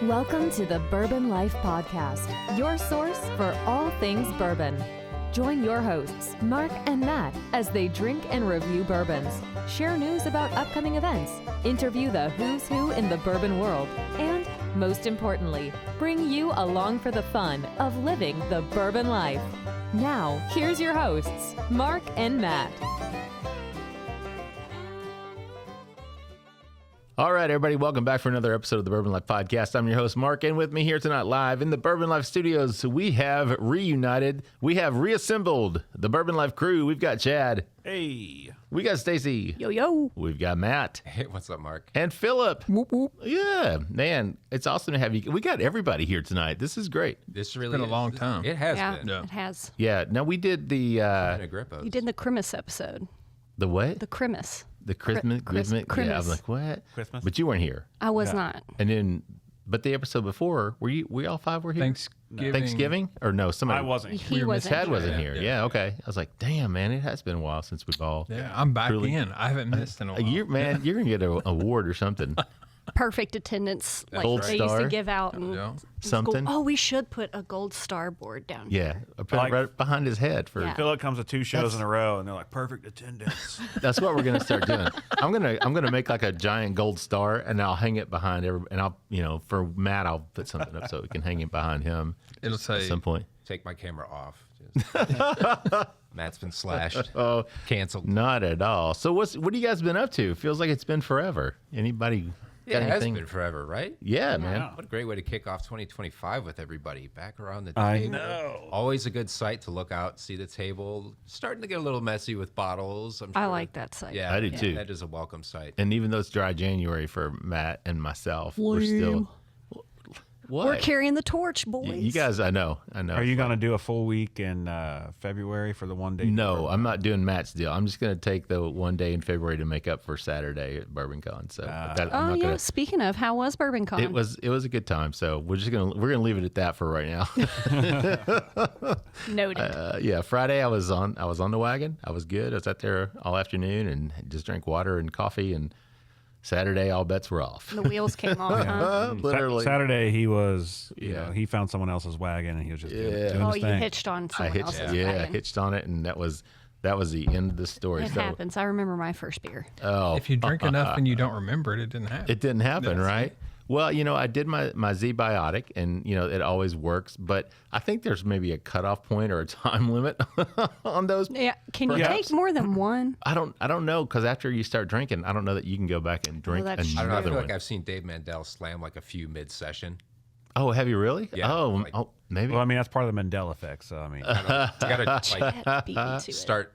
Welcome to the Bourbon Life Podcast, your source for all things bourbon. Join your hosts, Mark and Matt, as they drink and review bourbons, share news about upcoming events, interview the who's who in the bourbon world, and, most importantly, bring you along for the fun of living the bourbon life. Now, here's your hosts, Mark and Matt. All right, everybody, welcome back for another episode of the Bourbon Life Podcast. I'm your host, Mark, and with me here tonight live in the Bourbon Life Studios, we have reunited, we have reassembled the Bourbon Life crew. We've got Chad. Hey. We got Stacy. Yo, yo. We've got Matt. Hey, what's up, Mark? And Philip. Whoop, whoop. Yeah, man, it's awesome to have you. We got everybody here tonight. This is great. This really It's been a long time. It has Yeah, been. it has. Yeah, now we did the, You did the Christmas episode. the what? The Christmas. The Christmas. Yeah, I'm like, what? Christmas? But you weren't here. I was not. And then, but the episode before, we all five were here? Thanksgiving? Or no, somebody. I wasn't. He wasn't. Chad wasn't Yeah, here. Yeah, okay. I was like, damn, man, it has been a while since we've all. Yeah, I'm back Truly. in. I haven't missed in a while. You're going to get an award or something. Perfect attendance, like Gold they used star. to give out. And Yeah. Something. Oh, we should put a gold star board down Yeah, here. I put it Like- right behind his head for. Yeah. Philip comes to two shows in a row, and they're like, perfect attendance. That's what we're gonna start doing. I'm gonna make like a giant gold star, and I'll hang it behind every. And I'll, for Matt, I'll put something up so we can hang it behind him It'll at say some point. Take my camera off. Matt's been slashed. Oh, Canceled. not at all. So what have you guys been up to? Feels like it's been forever. Anybody Yeah, got it has anything? been forever, right? Yeah, man. What a great way to kick off 2025 with everybody back around the I table. know. Always a good sight to look out, see the table. Starting to get a little messy with bottles. I'm I sure. like that site. Yeah, I do yeah, too. That is a welcome sight. And even though it's dry January for Matt and myself, we're still. What? We're carrying the torch, boys. You guys, I know. Are you going to do a full week in February for the one day? No, I'm not doing Matt's deal. I'm just going to take the one day in February to make up for Saturday at BourbonCon. So I'm Oh, not yeah. gonna, Speaking of, how was Bourbon Con? it was a good time. So we're gonna leave it at that for right now. Noted. Yeah, Friday I was on the wagon. I was good. I was out there all afternoon and just drank water and coffee. And Saturday all bets were off. The wheels came off, huh? Literally. Saturday, he was, Yeah. he found someone else's wagon, and he was just doing Oh, his you thing. hitched on I someone hitched. else's Yeah, I wagon. hitched on it, and that was the end of the story. It happens. I remember my first beer. Oh, if you drink enough and you don't remember it, it didn't happen. it didn't happen, That's right? Well, I did my Z-Biotic, and, it always works. But I think there's maybe a cutoff point or a time limit on those. Yeah. Can you Perhaps. take more than one? I don't know, because after you start drinking, I don't know that you can go back and drink that's I don't know. I another feel one. like I've seen Dave Mandel slam like a few mid-session. Oh, have you really? Yeah, Oh, like- maybe. Well, I mean, that's part of the Mandela effect, so, I mean. You gotta like Beat me to it. start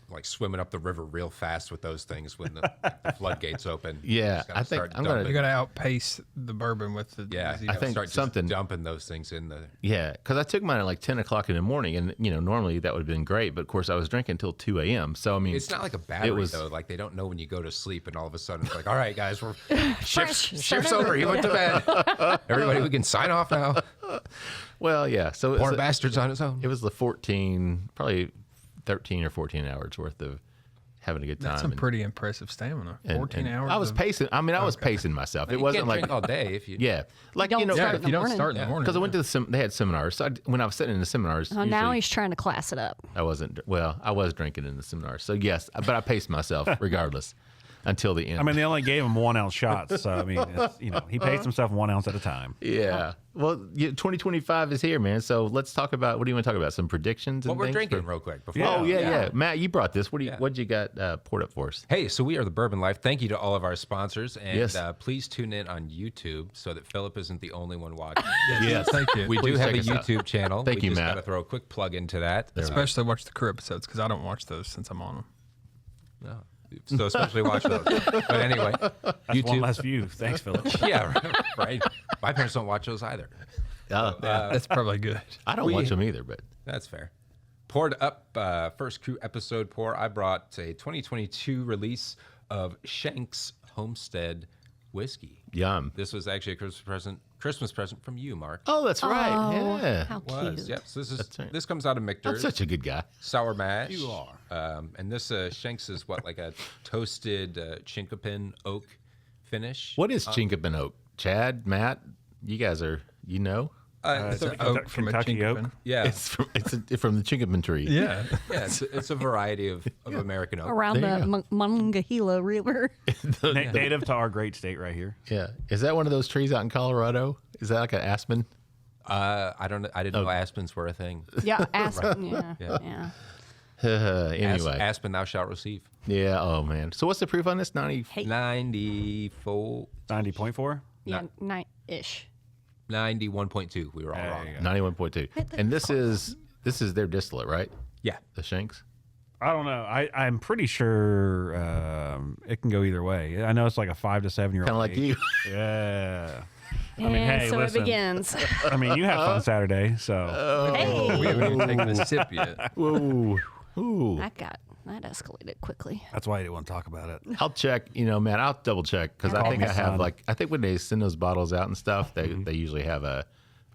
like swimming up the river real fast with those things when the floodgates open. Yeah, Just gotta I think start I'm gonna- dumping. You got to outpace the bourbon with the. Yeah, the I think start just something- dumping those things in the. Yeah, because I took mine at like 10 o'clock in the morning, and normally that would have been great, but of course I was drinking until 2 a.m. So I mean, It's not like a battery was- though. Like they don't know when you go to sleep, and all of a sudden it's like, all right, guys, we're Fresh, start shift's over. over. You went to bed. Everybody, we can sign off now. well, yeah. So Poor bastard's on his own. it was the probably 13 or 14 hours worth of having a good time. That's some and- pretty impressive stamina. 14 and hours. I was of- pacing. I mean, I was pacing myself. It You wasn't can't like drink all day if you. yeah, like don't Yeah, start if in you the don't morning. start in the morning. because I went to they had seminars. So when I was sitting in the seminars, Oh, now usually he's trying to class it up. I wasn't. Well, I was drinking in the seminars. So yes, but I paced myself regardless until the end. I mean, they only gave him 1 ounce shots, so, I mean, it's, he paced himself 1 ounce at a time. yeah. Well, 2025 is here, man. So let's talk about what do you want to talk about? Some predictions. What and we're things drinking, for- real quick. Before Oh yeah. Matt, you brought this. What'd you got poured up for us? Hey, so we are the Bourbon Life. Thank you to all of our sponsors, and Yes. Please tune in on YouTube so that Philip isn't the only one watching. Yes, Thank you. We Please do have a check us out. YouTube channel. Thank we you, just Matt. got to throw a quick plug into that. Especially watch the crew episodes because I don't watch those since I'm on them. No. So especially watch those. But anyway, That's YouTube. one less view. Thanks, Philip. Yeah, right. My parents don't watch those either. That's probably good. I don't watch them either, but That's fair. Poured up, first crew episode pour. I brought a 2022 release of Shenk's Homestead Whiskey. yum. This was actually a Christmas present from you, Mark. Oh, that's right. Yeah. How Was. cute. Yep. So That's right. this comes out of I'm Michter. such a good guy. Sour mash. You are. And this Shenk's is what, like a toasted chinkapin oak finish. What is Chinkapin Oak? Chad, Matt, you guys are, It's It's a, oak from a Kentucky oak. chinkapin. yeah, it's from the chinkapin tree. Yeah. yeah. It's a variety of American oak. Around There you the Monongahela River. Native to our great state right here. Yeah. Is that one of those trees out in Colorado? Is that like an aspen? I don't. I didn't know aspens were a thing. Yeah, Aspen. Yeah. Anyway. Aspen, thou shalt receive. Yeah. Oh man. So what's the proof on this? 90. 94, 90.4. Yeah, night-ish. 91.2. We were all wrong. 91.2. And this is their distillate, right? Yeah. The Shenks. I don't know. I'm pretty sure it can go either way. I know it's like a 5 to 7 year old. Kind of like you. Yeah. And hey, so listen. it begins. I mean, you had fun Saturday, so Hey, We haven't even taken a sip yet. Whoa. Ooh. that escalated quickly. that's why I didn't want to talk about it. I'll check, man, I'll double check because I think I have I think when they send those bottles out and stuff, they usually have a,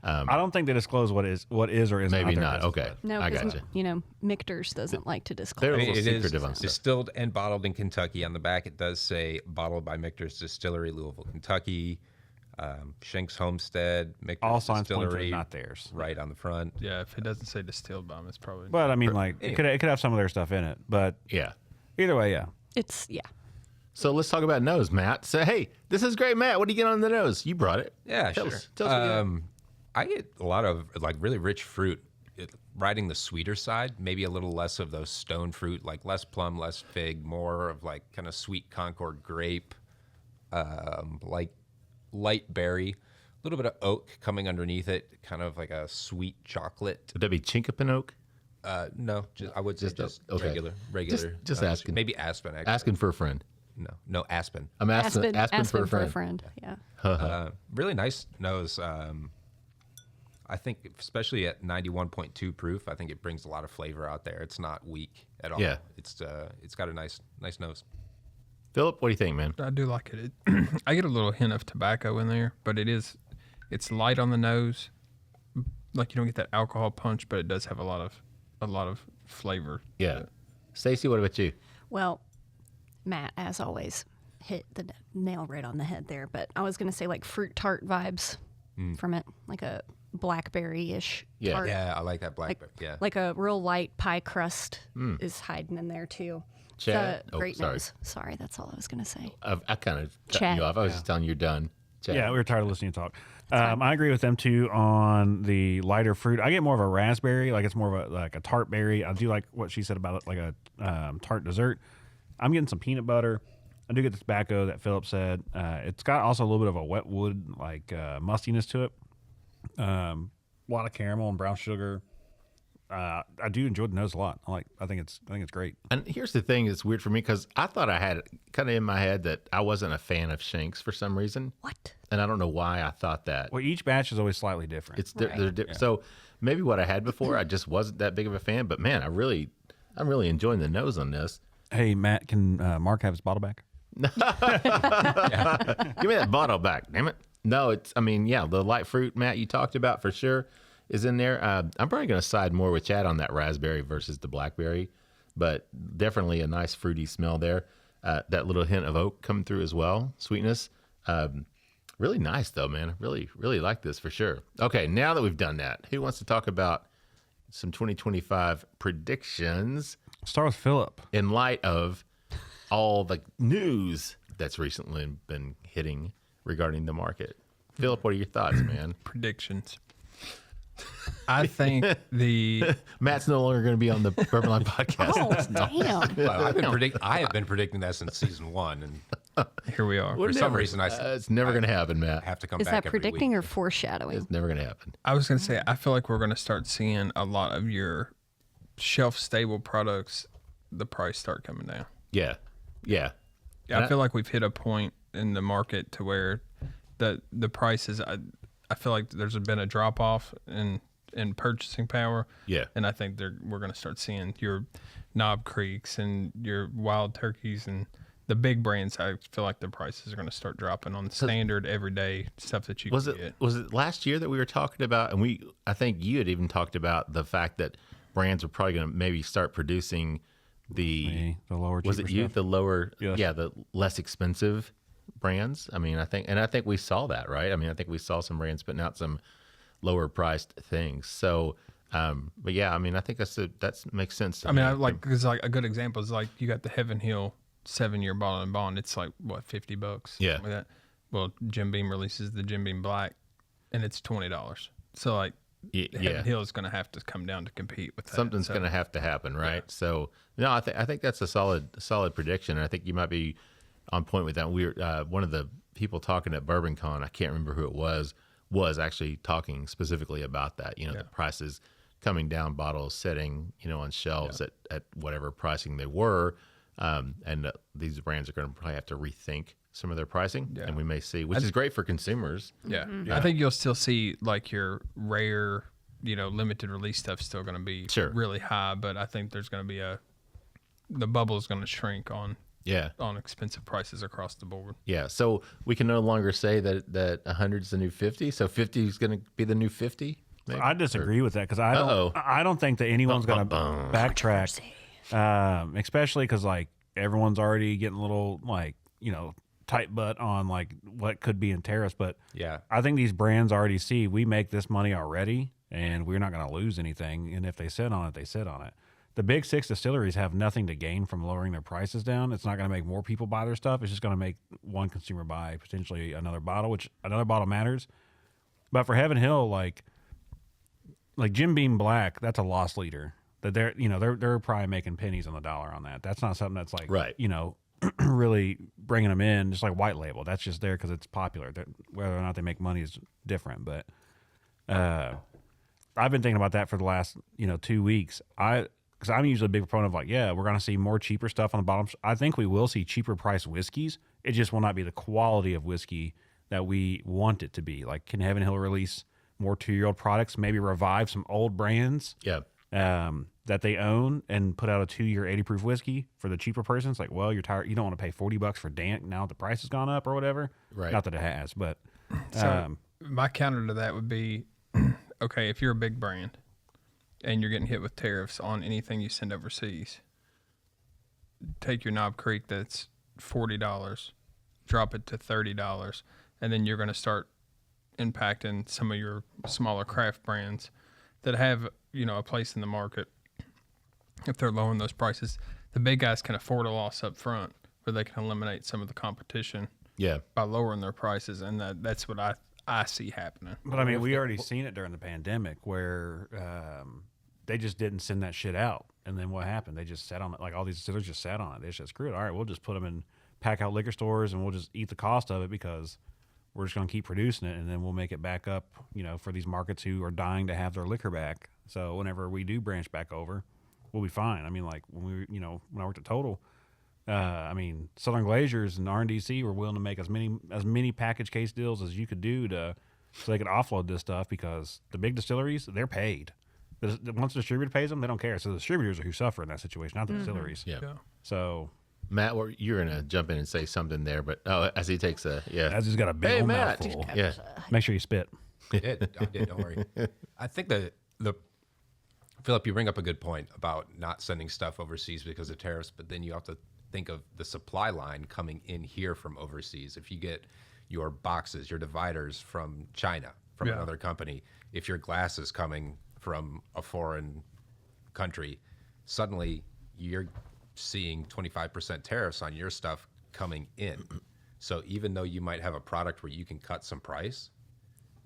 I don't think they disclose what is or isn't. maybe out there not. listed. Okay. No, I because gotcha. Michter's doesn't like to They're disclose. a little It is secretive on stuff. distilled and bottled in Kentucky. On the back, it does say bottled by Michter's Distillery, Louisville, Kentucky. Shenk's Homestead, Michter's All signs point to Distillery, it, not theirs. right on the front. Yeah, if it doesn't say distilled by them, it's probably. But I mean, like it could have some of their stuff in it. But Yeah. either way, yeah. It's So let's talk about nose, Matt. So hey, this is great, Matt. What do you get on the nose? You brought it. Yeah, Tell sure. us what you got. I get a lot of like really rich fruit, riding the sweeter side. Maybe a little less of those stone fruit, like less plum, less fig, more of like kind of sweet Concord grape, like light berry, a little bit of oak coming underneath it, kind of like a sweet chocolate. Would that be chinkapin oak? No, I would say just okay. regular. Just asking. Maybe aspen. Actually. Asking for a friend. No, aspen. I'm asking for a friend. Yeah. Really nice nose. I think, especially at 91.2 proof, I think it brings a lot of flavor out there. It's not weak at all. Yeah. It's got a nice nose. Philip, what do you think, man? I do like it. I get a little hint of tobacco in there, but it's light on the nose. Like you don't get that alcohol punch, but it does have a lot of flavor. Yeah. Stacy, what about you? Well, Matt, as always, hit the nail right on the head there. But I was going to say like fruit tart vibes from it, like a blackberry-ish Yeah. tart. Yeah, I like that blackberry. Yeah. Like a real light pie crust is hiding in there too. Chad? It's a Oh, great sorry. nose. Sorry, that's all I was going to say. I kind of cut Chad. you off. I was just telling you you're done. Chad. Yeah, we were tired of listening to talk. I agree with them too on the lighter fruit. I get more of a raspberry, like it's more of a tart berry. I do like what she said about it, like a tart dessert. I'm getting some peanut butter. I do get the tobacco that Philip said. It's got also a little bit of a wet wood like mustiness to it. A lot of caramel and brown sugar. I do enjoy the nose a lot. I think it's great. And here's the thing that's weird for me because I thought I had it kind of in my head that I wasn't a fan of Shenks for some reason. What? And I don't know why I thought that. Well, each batch is always slightly different. It's they're different. So maybe what I had before, I just wasn't that big of a fan. But man, I'm really enjoying the nose on this. Hey, Matt, can Mark have his bottle back? Give me that bottle back, damn it. No, the light fruit, Matt, you talked about for sure is in there. I'm probably going to side more with Chad on that raspberry versus the blackberry, but definitely a nice fruity smell there. That little hint of oak coming through as well, sweetness. Really nice though, man. Really, really like this for sure. Okay, now that we've done that, who wants to talk about some 2025 predictions Start with Philip. in light of all the news that's recently been hitting regarding the market? Philip, what are your thoughts, man? Predictions. I think Matt's no longer going to be on the Bourbon Life podcast. Oh, damn. Well, I have been predicting that since season 1, and here we are. for some reason It's never going to happen, Matt. have to come Is back that every predicting week. or foreshadowing? It's never going to happen. I was going to say, I feel like we're going to start seeing a lot of your shelf stable products, the price start coming down. Yeah. Yeah, I feel like we've hit a point in the market to where the prices, I feel like there's been a drop off in purchasing power. Yeah. And I think we're going to start seeing your Knob Creeks and your Wild Turkeys and the big brands. I feel like the prices are going to start dropping on the standard everyday stuff that you can get. Was it last year that we were talking about, and I think you had even talked about the fact that brands were probably going to maybe start producing the The lower was cheaper it you stuff. the lower Yes. the less expensive brands. I mean, I think we saw that, right? I mean, I think we saw some brands putting out some lower priced things. So, but yeah, I mean, I think that makes sense to me. I mean, because like a good example is like you got the Heaven Hill 7-year bottle and bond. It's like what, $50? Yeah. Like that. Well, Jim Beam releases the Jim Beam Black, and it's $20. So like, Heaven Hill is going to have to come down to compete with that. Something's going to have to happen, right? Yeah. So no, I think that's a solid prediction. And I think you might be on point with that. We were one of the people talking at BourbonCon, I can't remember who it was actually talking specifically about that. You know, the prices coming down, bottles sitting, you know, on shelves at whatever pricing they were, and these brands are going to probably have to rethink some of their pricing, and we may see, which is great for consumers. Yeah. I think you'll still see like your rare, you know, limited release stuff still going to be really high, but I think there's going to be the bubble is going to shrink on expensive prices across the board. Yeah. So we can no longer say that 100 is the new 50. So 50 is going to be the new 50. Maybe? I disagree with that because I don't think that anyone's going to backtrack, especially because like everyone's already getting a little like, you know, tight butt on like what could be in tariffs, but I think these brands already see we make this money already and we're not going to lose anything, and if they sit on it, they sit on it. The big 6 distilleries have nothing to gain from lowering their prices down. It's not going to make more people buy their stuff. It's just going to make one consumer buy potentially another bottle, which another bottle matters. But for Heaven Hill, like Jim Beam Black, that's a loss leader. That they're probably making pennies on the dollar on that. That's not something that's like you know, really bringing them in, just like white label. That's just there because it's popular. Whether or not they make money is different. But I've been thinking about that for the last 2 weeks. Because I'm usually a big proponent of like, we're going to see more cheaper stuff on the bottom. I think we will see cheaper priced whiskeys. It just will not be the quality of whiskey that we want it to be. Like, can Heaven Hill release more 2-year-old products? Maybe revive some old brands. That they own and put out a 2-year 80 proof whiskey for the cheaper person. It's like, well, you're tired. You don't want to pay $40 for Dank now that the price has gone up or whatever. Right. Not that it has, but so my counter to that would be, okay, if you're a big brand and you're getting hit with tariffs on anything you send overseas, take your Knob Creek that's $40, drop it to $30, and then you're going to start impacting some of your smaller craft brands that have, a place in the market. If they're lowering those prices, the big guys can afford a loss up front where they can eliminate some of the competition by lowering their prices, and that's what I see happening. But I mean, we already seen it during the pandemic where they just didn't send that shit out, and then what happened? They just sat on it. Like all these distillers just sat on it. They just said, screw it. All right, we'll just put them in pack out liquor stores, and we'll just eat the cost of it because we're just going to keep producing it, and then we'll make it back up, for these markets who are dying to have their liquor back. So whenever we do branch back over, we'll be fine. I mean, like when when I worked at Total, Southern Glaciers and R&DC were willing to make as many package case deals as you could do so they could offload this stuff, because the big distilleries, they're paid. Once the distributor pays them, they don't care. So the distributors are who suffer in that situation, not the distilleries. Yeah. So Matt, you're gonna jump in and say something there, but as he takes as he's got a big old mouthful. Yeah, make sure you spit. I did. Don't worry. I think the Philip, you bring up a good point about not sending stuff overseas because of tariffs, but then you have to think of the supply line coming in here from overseas. If you get your boxes, your dividers from China, from another company, if your glass is coming from a foreign country, suddenly you're seeing 25% tariffs on your stuff coming in. So even though you might have a product where you can cut some price,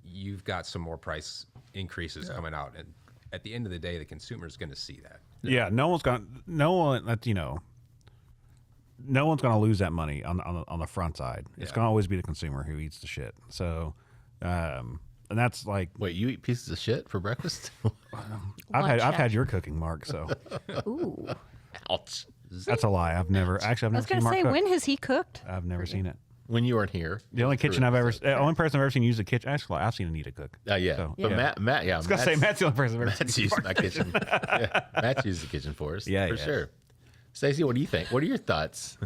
you've got some more price increases coming out. And at the end of the day, the consumer is going to see that. Yeah, no one's going to lose that money on the front side. It's going to always be the consumer who eats the shit. So, and that's like, wait, you eat pieces of shit for breakfast? I've had your cooking, Mark. So, ooh, ouch. That's a lie. I've never I was seen gonna Mark say, cook. when has he cooked? I've never seen it. When you weren't here. The only person only person I've ever seen use the kitchen. Actually, I've seen Anita cook. Yeah. So, but Matt, I was gonna say Matt's the only person I've ever Matt's seen used my kitchen. Matt's used the kitchen for us. Yeah, for sure. Stacey, what do you think? What are your thoughts?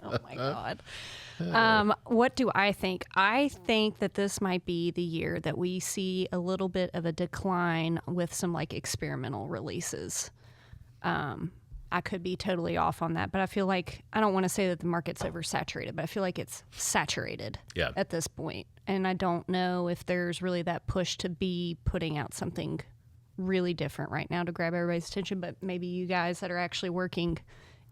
Oh my God. What do I think? I think that this might be the year that we see a little bit of a decline with some like experimental releases. I could be totally off on that, but I feel like, I don't want to say that the market's oversaturated, but I feel like it's saturated at this point. And I don't know if there's really that push to be putting out something really different right now to grab everybody's attention, but maybe you guys that are actually working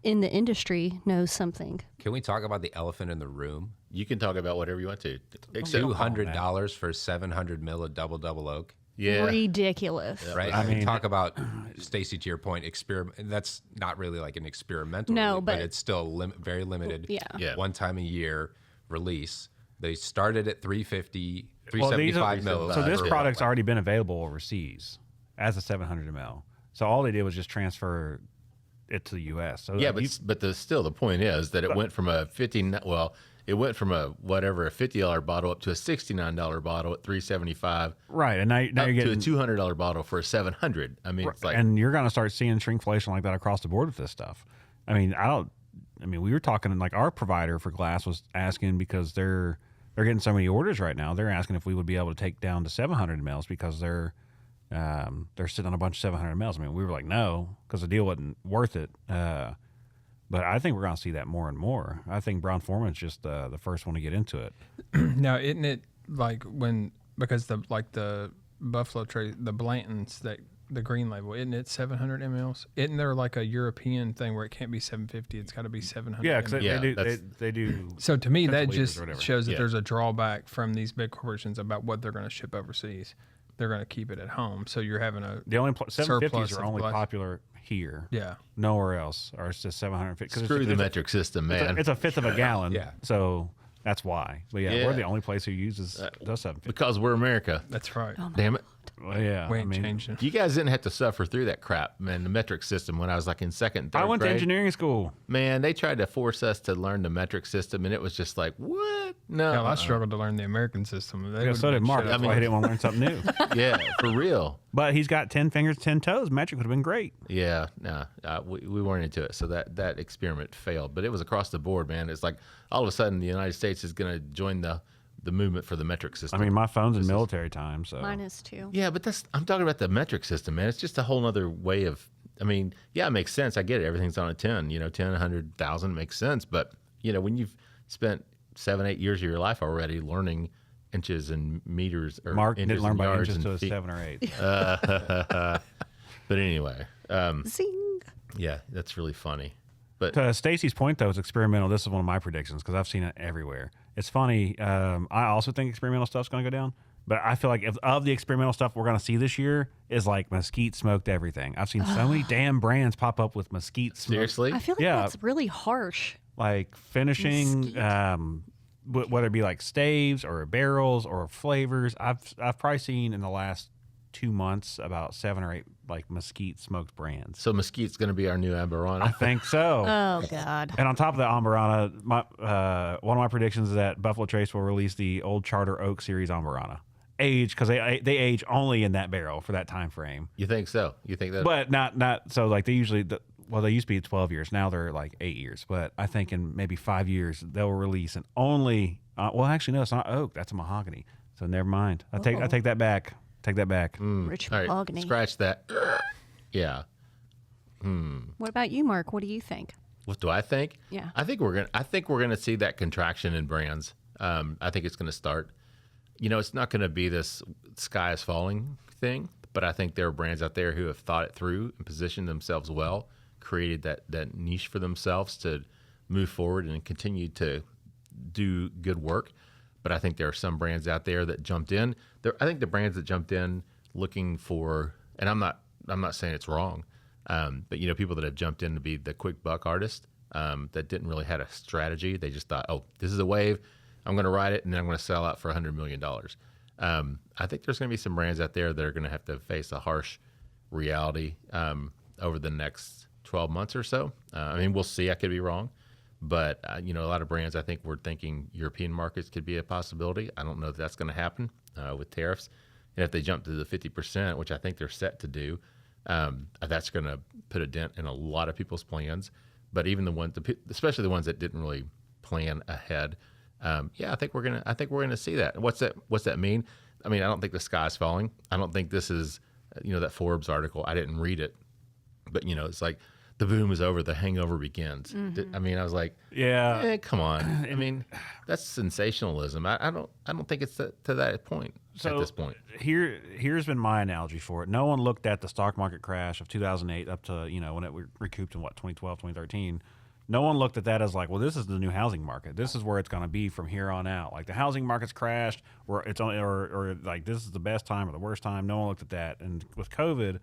in the industry know something. Can we talk about the elephant in the room? You can talk about whatever you want to. Except $200 for 700 mil of double oak. Yeah. Ridiculous. Right. I mean, talk about, Stacy, to your point, experiment. That's not really like an experimental, No, release, but it's still very limited. Yeah. One time a year release. They started at 350, Well, 375 mil. so this for- product's already been available overseas as a 700 ml. So all they did was just transfer it to the U.S. So Yeah, like, but the point is that it went from a it went from a $50 bottle up to a $69 bottle at $375. right, and now Up you're getting to a $200 bottle for a $700. I mean, it's like, and you're going to start seeing shrinkflation like that across the board with this stuff. I mean, we were talking, like, our provider for glass was asking, because they're getting so many orders right now. They're asking if we would be able to take down to 700 mils because they're sitting on a bunch of 700 mils. I mean, we were like, no, because the deal wasn't worth it. But I think we're going to see that more and more. I think Brown-Forman's just the first one to get into it. Now, isn't it like because the Buffalo Trace, the Blanton's, that the green label, isn't it 700 mLs? Isn't there like a European thing where it can't be 750? It's got to be 700. Yeah, because Yeah, they do. So to me, that liters just or whatever. shows that Yeah. there's a drawback from these big corporations about what they're going to ship overseas. They're going to keep it at home. So you're having a The only 750s surplus are of only glass. popular here. Yeah. Nowhere else, or it's just 750. 'cause screw the it's a- metric system, man. It's a fifth of a gallon. Yeah. So that's why. But yeah, Yeah. we're the only place who does 750. Because we're America. That's right. Damn it. Well, yeah. We I ain't mean, changing. You guys didn't have to suffer through that crap, man. The metric system when I was like in second and third I went to grade. engineering school. Man, they tried to force us to learn the metric system, and it was just like, what? No. Hell, I struggled to learn the American system. They Yeah, would've so did been Mark. shut That's up. why he didn't want to learn something new. Yeah, for real. But he's got 10 fingers, 10 toes. Metric would have been great. Yeah, no, we weren't into it. So that experiment failed. But it was across the board, man. It's like all of a sudden the United States is going to join the movement for the metric I system. mean, my phone's in military time, so. Mine is too. Yeah, but I'm talking about the metric system, man. It's just a whole other way of, I mean, yeah, it makes sense. I get it. Everything's on a 10, 10, 100,000 makes sense. But, when you've spent 7-8 years of your life already learning inches and meters or Mark inches didn't learn and by yards inches and to a feet. 7 or 8. But anyway, Zing. yeah, that's really funny. But To Stacy's point, though, it's experimental. This is one of my predictions because I've seen it everywhere. It's funny. I also think experimental stuff's going to go down. But I feel like of the experimental stuff we're going to see this year is like mesquite smoked everything. I've seen so many damn brands pop up with mesquite smoked. seriously, I feel like Yeah. that's really harsh. Like finishing, Mesquite. whether it be like staves or barrels or flavors. I've probably seen in the last 2 months about 7 or 8 like mesquite smoked brands. so mesquite's going to be our new I Amberana. think so. Oh God. And on top of that, Amberana, one of my predictions is that Buffalo Trace will release the Old Charter Oak Series Amberana. Age, because they age only in that barrel for that time frame. You think so? You think that? But not so like they usually, they used to be 12 years. Now they're like 8 years. But I think in maybe 5 years, they'll release an only, actually, no, it's not oak. That's a mahogany. So never mind. I take that back. Take that back. Rich All right, mahogany. scratch that. Yeah. What about you, Mark? What do you think? What do I think? Yeah. I think we're gonna see that contraction in brands. I think it's gonna start. It's not gonna be this sky is falling thing, but I think there are brands out there who have thought it through and positioned themselves well, created that niche for themselves to move forward and continue to do good work. But I think there are some brands out there that jumped in. I think the brands that jumped in looking for, and I'm not saying it's wrong, but people that have jumped in to be the quick buck artist that didn't really have a strategy. They just thought, oh, this is a wave. I'm going to ride it, and then I'm going to sell out for $100 million. I think there's going to be some brands out there that are going to have to face a harsh reality over the next 12 months or so. We'll see. I could be wrong. But, a lot of brands, I think we're thinking European markets could be a possibility. I don't know if that's going to happen with tariffs. And if they jump to the 50%, which I think they're set to do, that's going to put a dent in a lot of people's plans. But even the ones, especially the ones that didn't really plan ahead, I think we're gonna see that. What's that mean? I don't think the sky's falling. I don't think this is, that Forbes article. I didn't read it, but it's like the boom is over, the hangover begins. I mean, I was like, Yeah. come on. I mean, that's sensationalism. I don't think it's to that point at this point. Here's been my analogy for it. No one looked at the stock market crash of 2008 up to, when it recouped in 2012, 2013. No one looked at that as like, well, this is the new housing market. This is where it's going to be from here on out. Like the housing market's crashed, where it's on, or like this is the best time or the worst time. No one looked at that. And with COVID,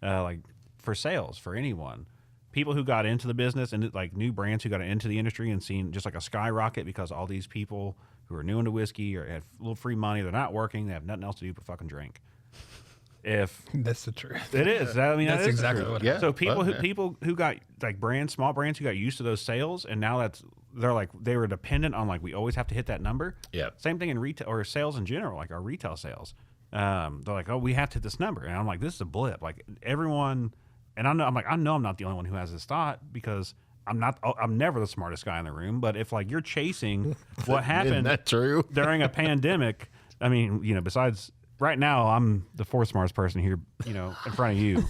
like for sales for anyone, people who got into the business and like new brands who got into the industry and seen just like a skyrocket because all these people who are new into whiskey or have a little free money, they're not working, they have nothing else to do but fucking drink. If that's the truth, it is. I mean, that's that is exactly what. Yeah. So people who got like small brands who got used to those sales, and now they're like they were dependent on like we always have to hit that number. Yeah. Same thing in retail or sales in general, like our retail sales. They're like, oh, we have to hit this number, and I'm like, this is a blip. Like everyone, and I know I'm not the only one who has this thought because I'm never the smartest guy in the room. But if like you're chasing what happened Isn't that true? during a pandemic, I mean, besides. Right now, I'm the fourth smartest person here, in front of you.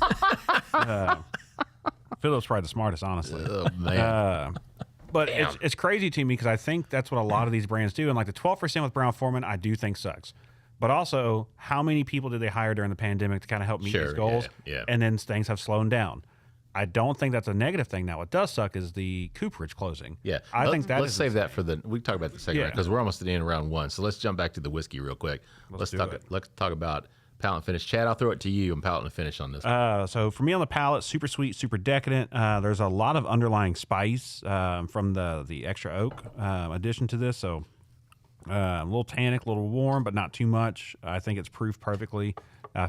Philip's probably the smartest, honestly. Oh, man. But it's crazy to me because I think that's what a lot of these brands do. And like the 12% with Brown-Forman, I do think sucks. But also, how many people did they hire during the pandemic to kind of help meet these goals? Yeah. And then things have slowed down. I don't think that's a negative thing. Now, what does suck is the cooperage closing. Yeah, I think that let's save that for we can talk about the second round because we're almost at the end of round one. So let's jump back to the whiskey real quick. Let's talk about palate and finish. Chad, I'll throw it to you on palate and finish on this. So for me on the palate, super sweet, super decadent. There's a lot of underlying spice from the extra oak addition to this. So a little tannic, a little warm, but not too much. I think it's proofed perfectly.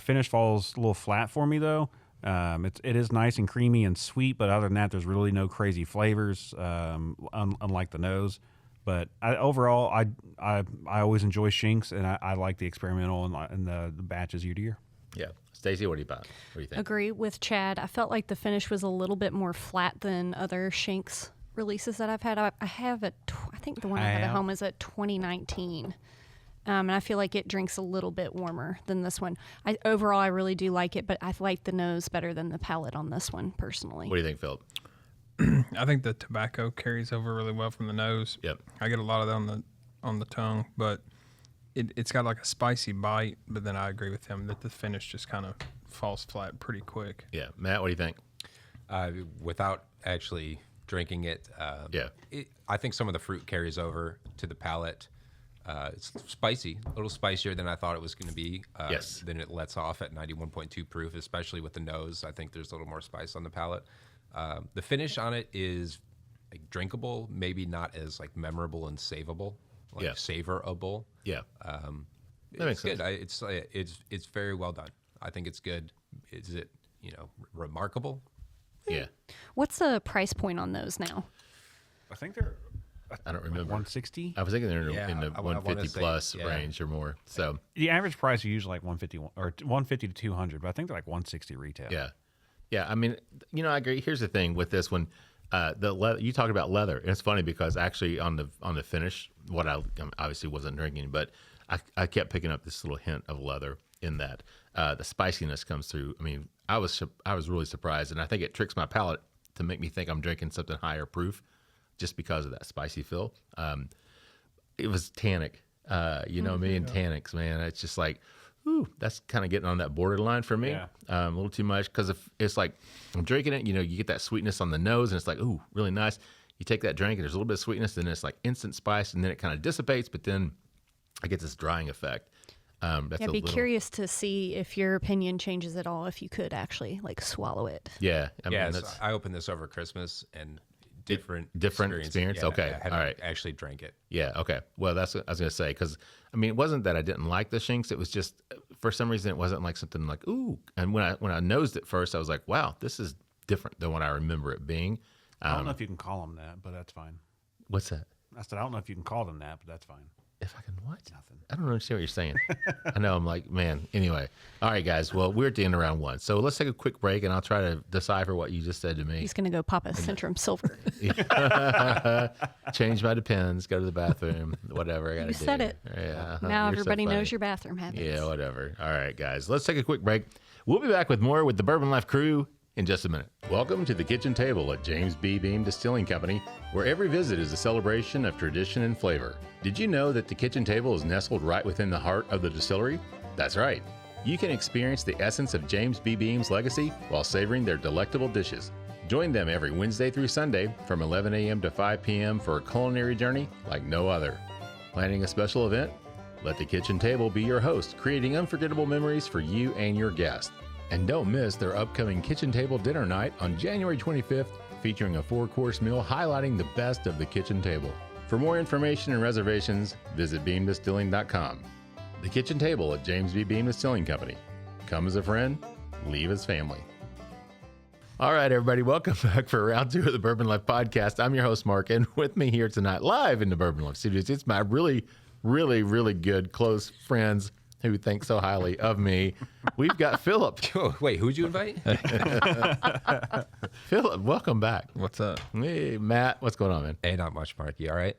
Finish falls a little flat for me though. It is nice and creamy and sweet, but other than that, there's really no crazy flavors, unlike the nose. But overall, I always enjoy Shenks, and I like the experimental and the batches year to year. Yeah, Stacey, what do you think? Agree with Chad. I felt like the finish was a little bit more flat than other Shenks releases that I've had. I think the one I have at home is at 2019. And I feel like it drinks a little bit warmer than this one. Overall, I really do like it, but I like the nose better than the palate on this one, personally. What do you think, Philip? I think the tobacco carries over really well from the nose. Yep. I get a lot of that on the tongue, but it's got like a spicy bite. But then I agree with him that the finish just kind of falls flat pretty quick. Yeah, Matt, what do you think? Without actually drinking it, I think some of the fruit carries over to the palate. It's spicy, a little spicier than I thought it was going to be. Yes. Then it lets off at 91.2 proof, especially with the nose. I think there's a little more spice on the palate. The finish on it is like drinkable, maybe not as like memorable and saveable, like savorable. Yeah. That makes sense. It's very well done. I think it's good. Is it remarkable? Yeah. What's the price point on those now? I think they're. I don't remember. 160. I was thinking they're in the I 150 say, plus range or more. So The average price is usually like 150 or 150 to 200, but I think they're like 160 retail. yeah. I mean, I agree. Here's the thing with this one. You talked about leather. And it's funny because actually on the finish, what I obviously wasn't drinking, but I kept picking up this little hint of leather in that. The spiciness comes through. I mean, I was really surprised, and I think it tricks my palate to make me think I'm drinking something higher proof, just because of that spicy feel. It was tannic, me and tannics, man. It's just like, ooh, that's kind of getting on that borderline for me. Yeah. A little too much because it's like I'm drinking it. You get that sweetness on the nose, and it's like, ooh, really nice. You take that drink, and there's a little bit of sweetness, and it's like instant spice, and then it kind of dissipates, but then I get this drying effect. I'd be curious to see if your opinion changes at all, if you could actually like swallow it. Yeah. I opened this over Christmas and different experience. Yeah, okay. I all right. actually drank it. Yeah. Okay. Well, that's what I was going to say. Cause it wasn't that I didn't like the Shenks. It was just, for some reason, it wasn't like something like, ooh. And when I nosed it first, I was like, wow, this is different than what I remember it being. I don't know if you can call them that, but that's fine. What's that? I said, I don't know if you can call them that, but that's fine. If I can what? Nothing. I don't understand what you're saying. I know. I'm like, man. Anyway. All right, guys. Well, we're at the end of round one. So let's take a quick break, and I'll try to decipher what you just said to me. He's going to go pop a Centrum Silver. Change my Depends, go to the bathroom, whatever I got to do. You said it. Yeah. Now everybody knows your bathroom habits. Yeah, whatever. All right, guys. Let's take a quick break. We'll be back with more with the Bourbon Life Crew in just a minute. Welcome to the kitchen table at James B. Beam Distilling Company, where every visit is a celebration of tradition and flavor. Did you know that the kitchen table is nestled right within the heart of the distillery? That's right. You can experience the essence of James B. Beam's legacy while savoring their delectable dishes. Join them every Wednesday through Sunday from 11 a.m. to 5 p.m. for a culinary journey like no other. Planning a special event? Let the kitchen table be your host, creating unforgettable memories for you and your guests. And don't miss their upcoming kitchen table dinner night on January 25th, featuring a 4-course meal highlighting the best of the kitchen table. For more information and reservations, visit beamdistilling.com. The kitchen table at James B. Beam Distilling Company. Come as a friend, leave as family. All right, everybody, welcome back for round 2 of the Bourbon Life Podcast. I'm your host, Mark, and with me here tonight, live in the Bourbon Life Studios, it's my really good close friends who think so highly of me. We've got Philip. Oh, wait, who'd you invite? Philip, welcome back. What's up? Hey, Matt, what's going on, man? Hey, not much, Mark. You all right?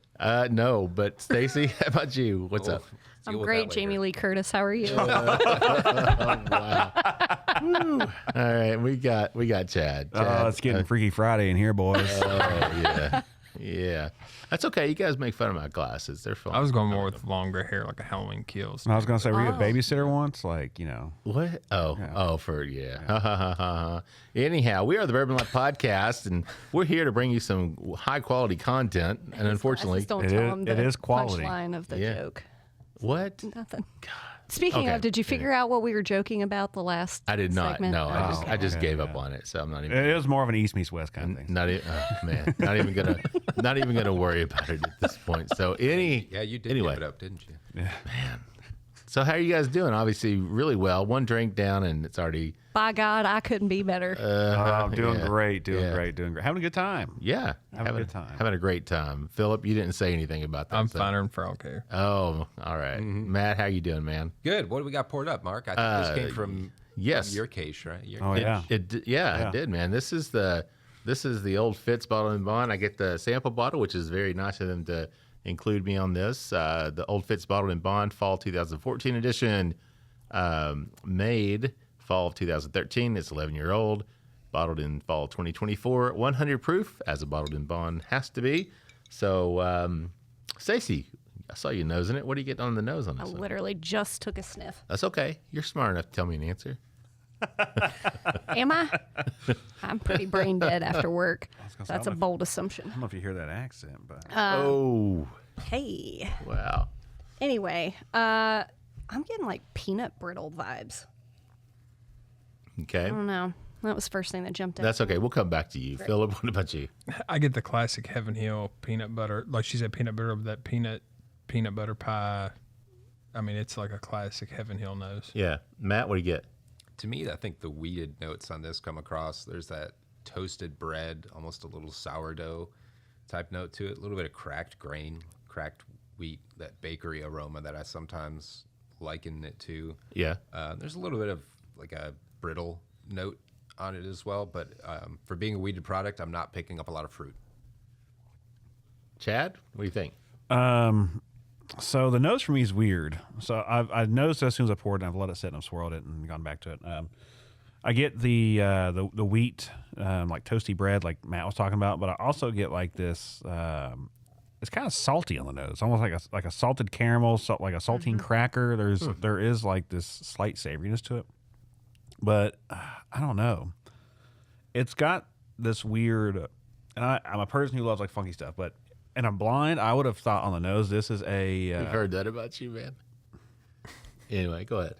No, but Stacy, how about you? What's up? I'm great, Jamie Lee Curtis. How are you? Wow. All right, we got Chad. Oh, it's getting Freaky Friday in here, boys. Oh, yeah. That's okay. You guys make fun of my glasses. They're fun. I was going more with longer hair, like a Halloween Kills. I was going to say, were you a babysitter once? Like, What? Yeah. Anyhow, we are the Bourbon Life Podcast, and we're here to bring you some high-quality content. And unfortunately, don't tell him it the is quality. punchline of the joke. What? Nothing. Speaking of, did you figure out what we were joking about the last I did not. segment? No, I just gave up on it, so I'm not even. It was more of an East meets West kind of thing. Not even gonna worry about it at this point. So Yeah, you did give it up, didn't you? Yeah. Man. So how are you guys doing? Obviously, really well. One drink down, and it's already. By God, I couldn't be better. I'm doing great. Doing Yeah. great. Having a good time. Yeah, Having a good time. Having a great time. Philip, you didn't say anything about that. I'm so. finer than frog hair. Oh, all right. Matt, how you doing, man? Good. What do we got poured up, Mark? I think this came from your case, right? It did, man. This is the old Fitz bottle and bond. I get the sample bottle, which is very nice of them to include me on this. The old Fitz bottle and bond fall 2014 edition, made fall of 2013. It's 11-year-old, bottled in fall 2024, 100 proof, as a bottled in bond has to be. So, Stacey, I saw you nosing it. What do you get on the nose on I this one? literally just took a sniff. That's okay. You're smart enough to tell me an answer. Am I? I'm pretty brain dead after work. That's a bold assumption. I don't know if you hear that accent, but Hey. Wow. Anyway, I'm getting like peanut brittle vibes. Okay. I don't know. That was the first thing that jumped out. That's okay. We'll come back to you. Philip, what about you? I get the classic Heaven Hill peanut butter. Like she said, peanut butter, that peanut butter pie. I mean, it's like a classic Heaven Hill nose. Yeah. Matt, what do you get? To me, I think the wheated notes on this come across. There's that toasted bread, almost a little sourdough type note to it. A little bit of cracked grain, cracked wheat, that bakery aroma that I sometimes liken it to. Yeah. There's a little bit of like a brittle note on it as well, but for being a wheated product, I'm not picking up a lot of fruit. Chad, what do you think? So the nose for me is weird. So I've noticed as soon as I poured it, I've let it sit and I've swirled it and gone back to it. I get the wheat, like toasty bread, like Matt was talking about, but I also get like this. It's kind of salty on the nose, almost like a salted caramel, like a saltine cracker. There is like this slight savoriness to it, but I don't know. It's got this weird, and I'm a person who loves like funky stuff, but in a blind, I would have thought on the nose this is a. We've heard that about you, man. Anyway, go ahead.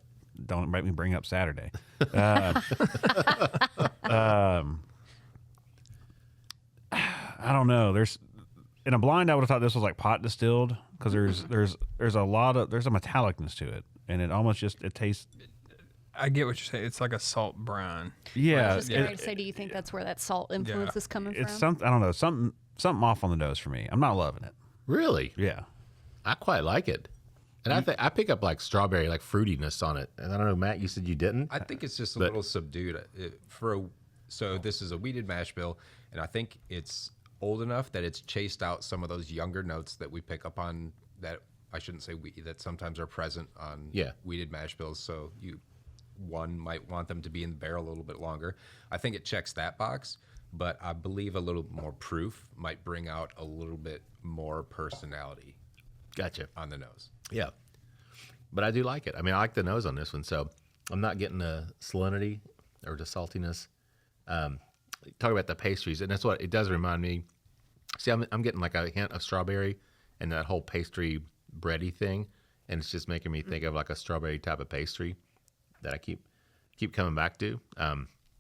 Don't make me bring up Saturday. I don't know. In a blind, I would have thought this was like pot distilled because there's a metallicness to it, and it almost it tastes. I get what you're saying. It's like a salt brine. Yeah. I was just going to say, do you think that's where that salt influence is coming It's from? something, I don't know, something off on the nose for me. I'm not loving it. Really? Yeah. I quite like it. And I think I pick up like strawberry, like fruitiness on it. And I don't know, Matt, you said you didn't? I think it's just a little subdued. So this is a wheated mash bill, and I think it's old enough that it's chased out some of those younger notes that we pick up on that I shouldn't say that sometimes are present on wheated mash bills. So one might want them to be in the barrel a little bit longer. I think it checks that box, but I believe a little more proof might bring out a little bit more personality. Gotcha. On the nose. Yeah. But I do like it. I mean, I like the nose on this one, so I'm not getting the salinity or the saltiness. Talk about the pastries, and that's what it does remind me. See, I'm getting like a hint of strawberry and that whole pastry bready thing, and it's just making me think of like a strawberry type of pastry that I keep coming back to.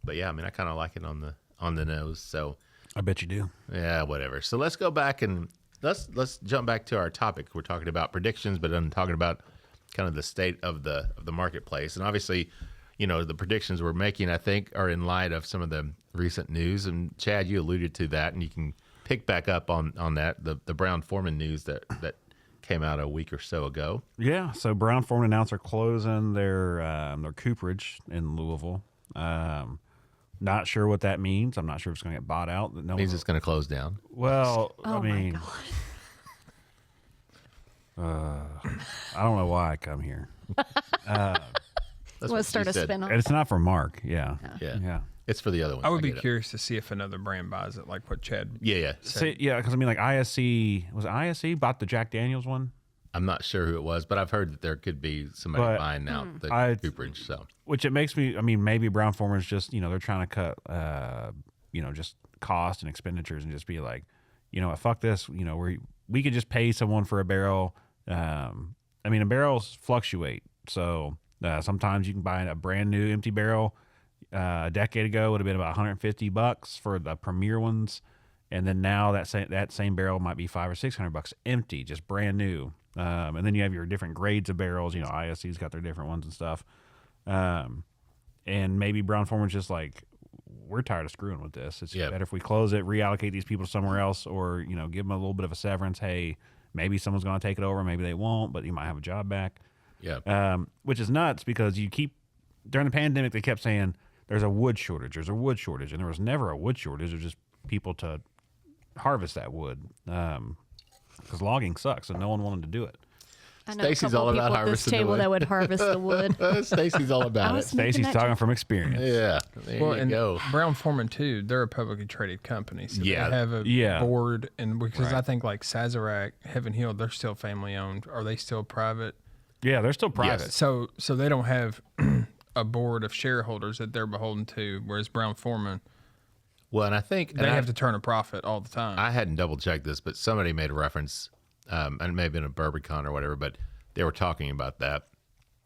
But yeah, I mean, I kind of like it on the nose. So I bet you do. Yeah, whatever. So let's go back and let's jump back to our topic. We're talking about predictions, but I'm talking about kind of the state of the marketplace. And obviously, you know, the predictions we're making, I think, are in light of some of the recent news. And Chad, you alluded to that, and you can pick back up on that, the Brown-Forman news that came out a week or so ago. Yeah, so Brown-Forman announced they're closing their cooperage in Louisville. Not sure what that means. I'm not sure if it's going to get bought out. No, it means it's going to close down. Well, I mean, I don't know why I come here. Let's start a spin-off. It's not for Mark. Yeah. It's for the other one. I would be curious to see if another brand buys it, like what Chad. Yeah. See, yeah, because I mean, like ISC bought the Jack Daniels one? I'm not sure who it was, but I've heard that there could be somebody buying out the cooperage. So, which it makes me. I mean, maybe Brown-Forman's just they're trying to cut just cost and expenditures and just be like, fuck this. We could just pay someone for a barrel. I mean, barrels fluctuate, so sometimes you can buy a brand new empty barrel. A decade ago would have been about $150 for the premier ones, and then now that same barrel might be $500 or $600 empty, just brand new. And then you have your different grades of barrels. ISC's got their different ones and stuff. And maybe Brown-Forman's just like, we're tired of screwing with this. It's better if we close it, reallocate these people somewhere else, or give them a little bit of a severance. Hey, maybe someone's going to take it over, maybe they won't, but you might have a job back. Yeah. Which is nuts because during the pandemic they kept saying there's a wood shortage, and there was never a wood shortage. There's just people to harvest that wood. Because logging sucks, and no one wanted to do it. I know Stacy's all about harvesting the wood. That would harvest the wood. Stacy's all about it. Stacy's talking from experience. Yeah, there you go. Brown-Forman too. They're a publicly traded company, so they have a board. And because I think like Sazerac, Heaven Hill, they're still family owned. Are they still private? Yeah, they're still private. Yes. So they don't have a board of shareholders that they're beholden to, whereas Brown-Forman. Well, and I think they have to turn a profit all the time. I hadn't double checked this, but somebody made a reference, and it may have been a BourbonCon or whatever, but they were talking about that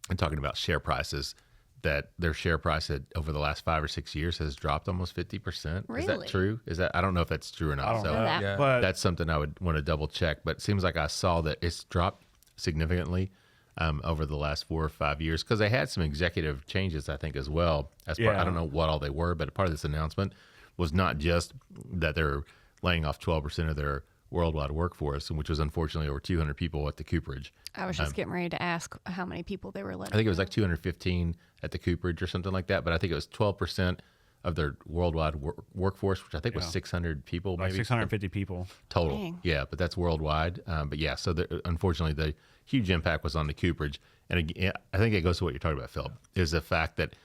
and talking about share prices, that their share price over the last 5 or 6 years has dropped almost 50%. Really? Is that true? I don't know if that's true or not. I don't know that. Yeah. But that's something I would want to double check. But it seems like I saw that it's dropped significantly over the last 4 or 5 years because they had some executive changes, I think, as well. I don't know what all they were, but part of this announcement was not just that they're laying off 12% of their worldwide workforce, which was unfortunately over 200 people at the cooperage. I was just getting ready to ask how many people they were letting I think it was like 215 at the cooperage or something like that, but I think it was 12% of their worldwide workforce, which I think was 600 people, maybe. 650 people. Total. Dang. Yeah, but that's worldwide. But yeah, so unfortunately the huge impact was on the cooperage. And again, I think it goes to what you're talking about, Phil, is the fact that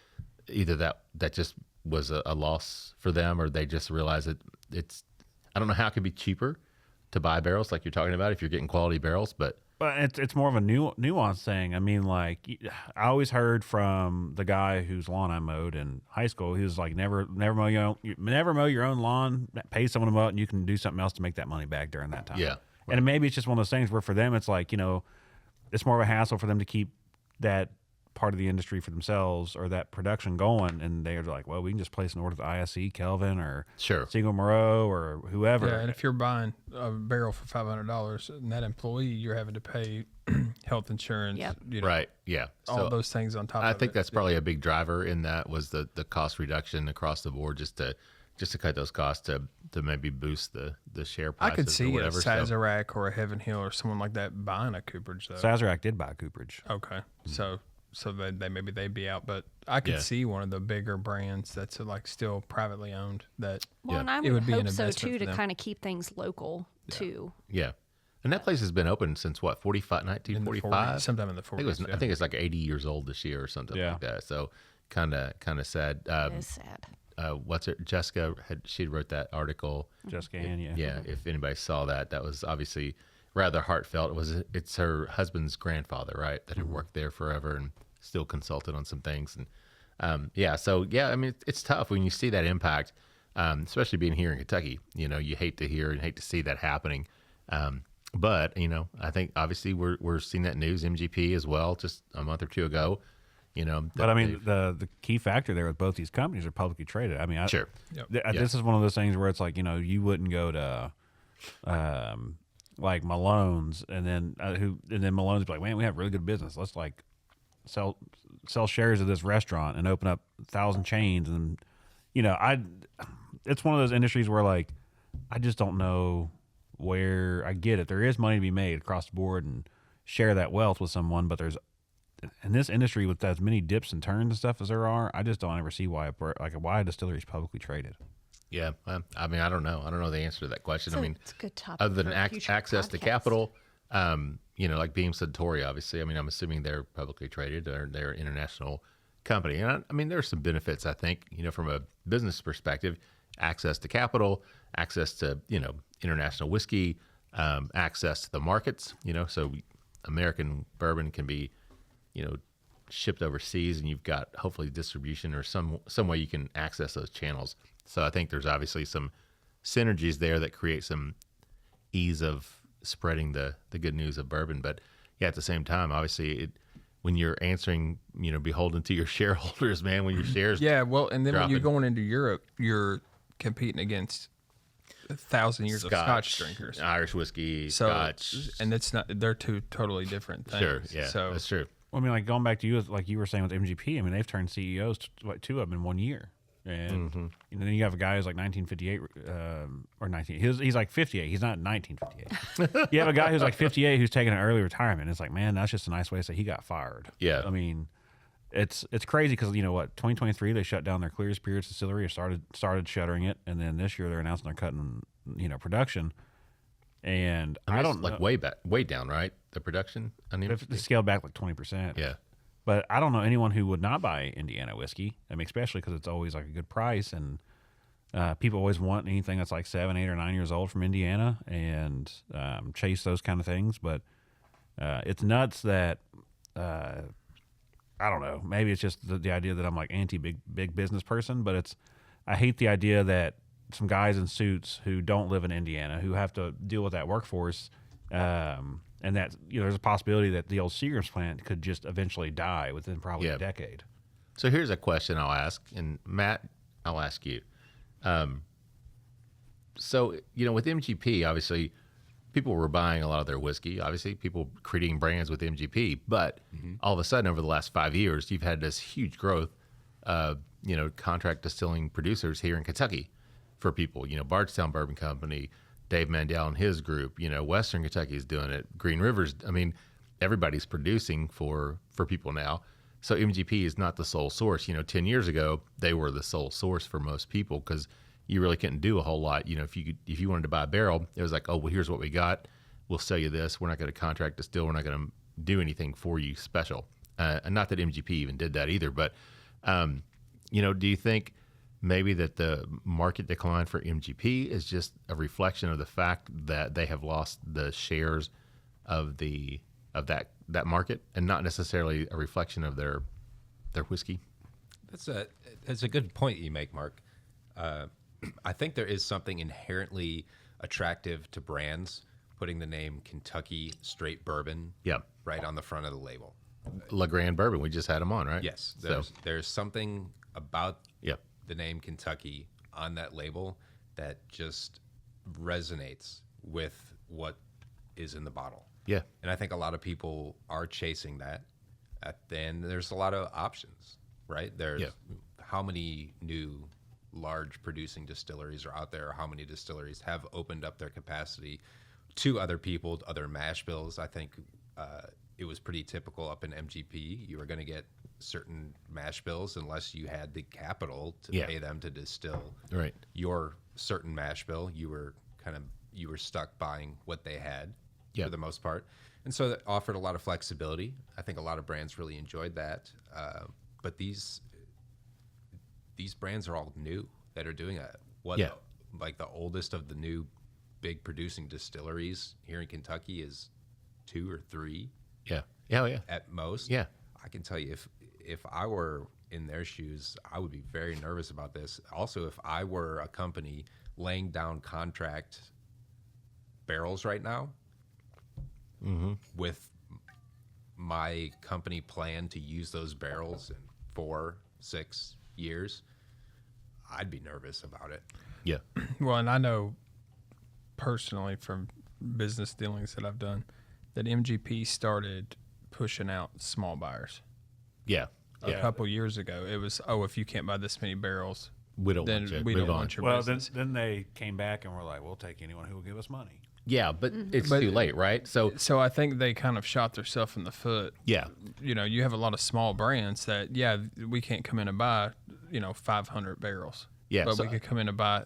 either that just was a loss for them, or they just realized that I don't know how it could be cheaper to buy barrels like you're talking about if you're getting quality barrels, but it's more of a nuanced thing. I mean, like I always heard from the guy whose lawn I mowed in high school, he was like, never mow your own lawn, pay someone to mow it, and you can do something else to make that money back during that time. Yeah. Right. And maybe it's just one of those things where for them it's like, it's more of a hassle for them to keep that part of the industry for themselves or that production going, and they're like, well, we can just place an order with ISC, Kelvin, or Single Moreau, or whoever. Yeah, and if you're buying a barrel for $500, and that employee, you're having to pay health insurance. Right. Yeah. All those things on top of it. I think that's probably a big driver in that was the cost reduction across the board, just to cut those costs to maybe boost the share prices. I could see or whatever. a Sazerac or a Heaven Hill or someone like that buying a cooperage, though. Sazerac did buy a cooperage. Okay. So maybe they'd be out, but I could see one of the bigger brands that's like still privately owned. And I would hope so too, to kind of keep things local too. Yeah, and that place has been open since what, 1945, sometime in the 40s. I think it's like 80 years old this year or something like that. So kind of sad. It is sad. What's her? Jessica she wrote that article. Jessica Ann, yeah. Yeah, if anybody saw that was obviously rather heartfelt. It's her husband's grandfather, right? That had worked there forever and still consulted on some things. And I mean, it's tough when you see that impact, especially being here in Kentucky. You know, you hate to hear and hate to see that happening. But you know, I think obviously we're seeing that news, MGP as well, just a month or two ago. You know, but I mean, the key factor there with both these companies are publicly traded. I mean, sure. This is one of those things where it's like, you know, you wouldn't go to, like Malone's and then Malone's be like, man, we have really good business. Let's like sell shares of this restaurant and open up 1,000 chains. And you know, it's one of those industries where like I just don't know where. I get it. There is money to be made across the board and share that wealth with someone, but there's in this industry with as many dips and turns and stuff as there are, I just don't ever see why a distillery is publicly traded. Yeah, I mean, I don't know. I don't know the answer to that question. I mean, it's a good topic. Other than access to capital, you know, like Beam Suntory, obviously. I mean, I'm assuming they're publicly traded or they're an international company. And I mean, there's some benefits, I think, you know, from a business perspective, access to capital, access to, you know, international whiskey, access to the markets, you know, so American bourbon can be, you know, shipped overseas, and you've got hopefully distribution or some way you can access those channels. So I think there's obviously some synergies there that create some ease of spreading the good news of bourbon. But yeah, at the same time, obviously, when you're answering, you know, beholden to your shareholders, man, when your shares and then dropping. when you're going into Europe, you're competing against 1,000 years of Scotch drinkers, Irish whiskey, Scotch, and it's not. They're two totally different things. Sure, yeah, so that's true. Well, I mean, like going back to you, like you were saying with MGP, I mean, they've turned CEOs, two of them in 1 year. And you know, then you have a guy who's like 1958 or 19. He's like 58. He's not 1958. You have a guy who's like 58 who's taking an early retirement. It's like, man, that's just a nice way to say he got fired. Yeah. I mean, it's crazy because, you know what, 2023 they shut down their Clear Spirits distillery or started shuttering it, and then this year they're announcing they're cutting, you know, production. And I don't like know, way down, right? The production. I mean, they scaled back like 20%. Yeah. But I don't know anyone who would not buy Indiana whiskey. I mean, especially because it's always like a good price, and people always want anything that's like 7, 8, or 9 years old from Indiana and chase those kind of things. But it's nuts that I don't know. Maybe it's just the idea that I'm like anti big business person, but I hate the idea that some guys in suits who don't live in Indiana who have to deal with that workforce. And that, you know, there's a possibility that the old Seagram's plant could just eventually die within probably a decade. So here's a question I'll ask, and Matt, I'll ask you. So, you know, with MGP, obviously, people were buying a lot of their whiskey. Obviously, people creating brands with MGP, but all of a sudden, over the last 5 years, you've had this huge growth of, you know, contract distilling producers here in Kentucky for people. You know, Bardstown Bourbon Company, Dave Mandel and his group, you know, Western Kentucky is doing it. Green River's, I mean, everybody's producing for people now. So MGP is not the sole source. You know, 10 years ago, they were the sole source for most people because you really couldn't do a whole lot. You know, if you wanted to buy a barrel, it was like, oh, well, here's what we got. We'll sell you this. We're not going to contract distill. We're not going to do anything for you special. And not that MGP even did that either. But, you know, do you think maybe that the market decline for MGP is just a reflection of the fact that they have lost the shares of that market, and not necessarily a reflection of their whiskey? That's a good point you make, Mark. I think there is something inherently attractive to brands putting the name Kentucky Straight Bourbon right on the front of the label. La Grande Bourbon, we just had them on, right? Yes. There's something about the name Kentucky on that label that just resonates with what is in the bottle. Yeah. And I think a lot of people are chasing that. Then there's a lot of options, right? There's how many new large producing distilleries are out there, or how many distilleries have opened up their capacity to other people, to other mash bills. I think it was pretty typical up in MGP. You were going to get certain mash bills unless you had the capital to pay them to distill your certain mash bill. You were stuck buying what they had for the most part. And so that offered a lot of flexibility. I think a lot of brands really enjoyed that. But these these brands are all new that are doing that. Like the oldest of the new big producing distilleries here in Kentucky is 2 or 3. Yeah. At most. Yeah. I can tell you if I were in their shoes, I would be very nervous about this. Also, if I were a company laying down contract barrels right now with my company plan to use those barrels in 4-6 years, I'd be nervous about it. Yeah. Well, and I know personally from business dealings that I've done that MGP started pushing out small buyers. Yeah. A couple years ago, it was, if you can't buy this many barrels, We don't then want you. we Move don't on. want your Well, business. then they came back and were like, we'll take anyone who will give us money. Yeah, but it's too late, right? So So I think they kind of shot themselves in the foot. yeah. You know, you have a lot of small brands that, we can't come in and buy, 500 barrels. Yeah, But so- we could come in and buy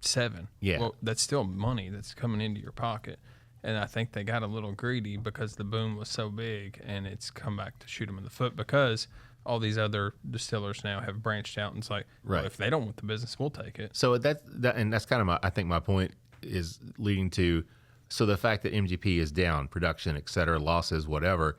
7. Yeah. Well, that's still money that's coming into your pocket. And I think they got a little greedy because the boom was so big, and it's come back to shoot them in the foot because all these other distillers now have branched out and it's like, Right. well, if they don't want the business, we'll take it. So that's kind of I think my point is leading to, so the fact that MGP is down, production, et cetera, losses, whatever,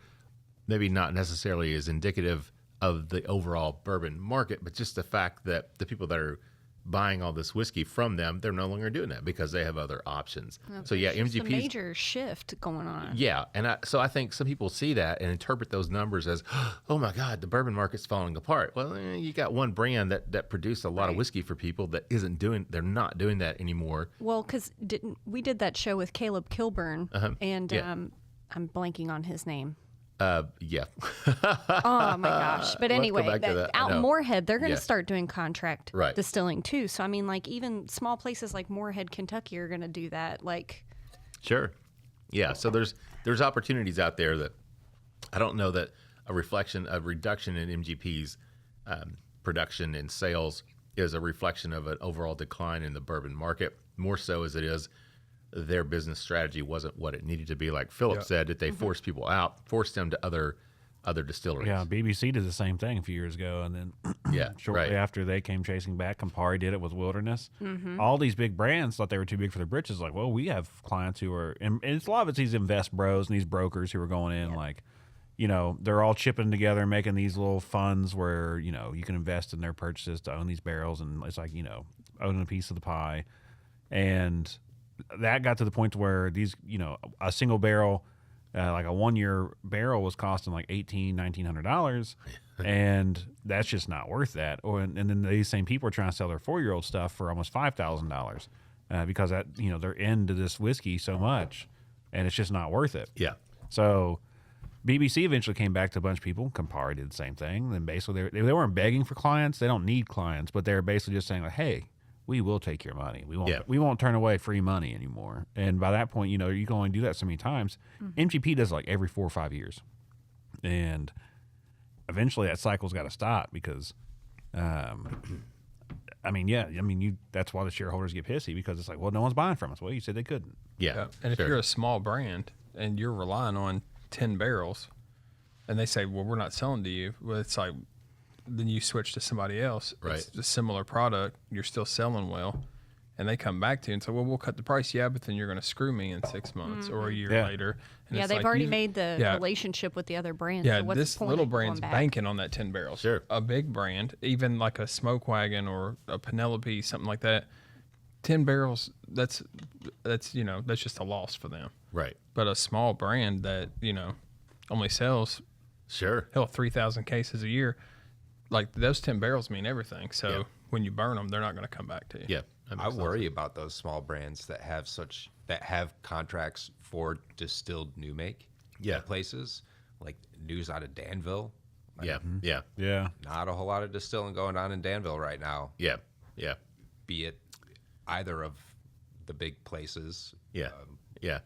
maybe not necessarily is indicative of the overall bourbon market, but just the fact that the people that are buying all this whiskey from them, they're no longer doing that because they have other options. So yeah, It's a MGP. major shift going on. Yeah, and I think some people see that and interpret those numbers as, oh my God, the bourbon market's falling apart. Well, you got one brand that produced a lot of whiskey for people that they're not doing that anymore. Well, because we did that show with Caleb Kilburn, and Yeah. I'm blanking on his name. Yeah. Oh my gosh! But anyway, back to that. I out in know. Moorhead, they're going to Yeah. start doing contract Right. distilling too. So I mean, like even small places like Moorhead, Kentucky, are going to do that. Like, Sure. Yeah. So there's opportunities out there that I don't know that a reduction in MGP's production and sales is a reflection of an overall decline in the bourbon market, more so as it is their business strategy wasn't what it needed to be. Like Philip said, that they forced people out, forced them to other distilleries. Yeah, BBC did the same thing a few years ago, and then Yeah, shortly right. after they came chasing back, Campari did it with Wilderness. Mm-hmm. All these big brands thought they were too big for their britches. Like, well, we have clients who are, and it's a lot of it's these invest bros and these brokers who are going in like, they're all chipping together and making these little funds where, you can invest in their purchases to own these barrels, and it's like, owning a piece of the pie. And that got to the point to where these, a single barrel, like a 1-year barrel was costing like $1,900, and that's just not worth that. And then these same people are trying to sell their 4-year-old stuff for almost $5,000 because that, they're into this whiskey so much, and it's just not worth it. Yeah. So BBC eventually came back to a bunch of people. Campari did the same thing. And basically they weren't begging for clients. They don't need clients, but they're basically just saying like, hey, we will take your money. We won't turn away free money anymore. And by that point, you can only do that so many times. MGP does like every 4 or 5 years. And eventually that cycle's got to stop because, that's why the shareholders get pissy because it's like, well, no one's buying from us. Well, you said they couldn't. Yeah. And if sure. you're a small brand and you're relying on 10 barrels and they say, well, we're not selling to you, well, it's like, then you switch to somebody else. Right. It's a similar product. You're still selling well. And they come back to you and say, well, we'll cut the price. Yeah, but then you're going to screw me in 6 months or a year later. And yeah, it's they've like, already made the relationship with the other brands. Yeah, so what's this the point little of going brand's back? banking on that 10 barrels. Sure. A big brand, even like a Smoke Wagon or a Penelope, something like that, 10 barrels, that's just a loss for them. Right. But a small brand that, only sells Sure. 3,000 cases a year, like those 10 barrels mean everything. So when you burn them, they're not going to come back to you. Yeah. I worry about those small brands that have contracts for distilled new make at places like news out of Danville. Like, Yeah. Yeah. not a whole lot of distilling going on in Danville right now. Yeah. Yeah. Be it either of the big places. Yeah. Yeah.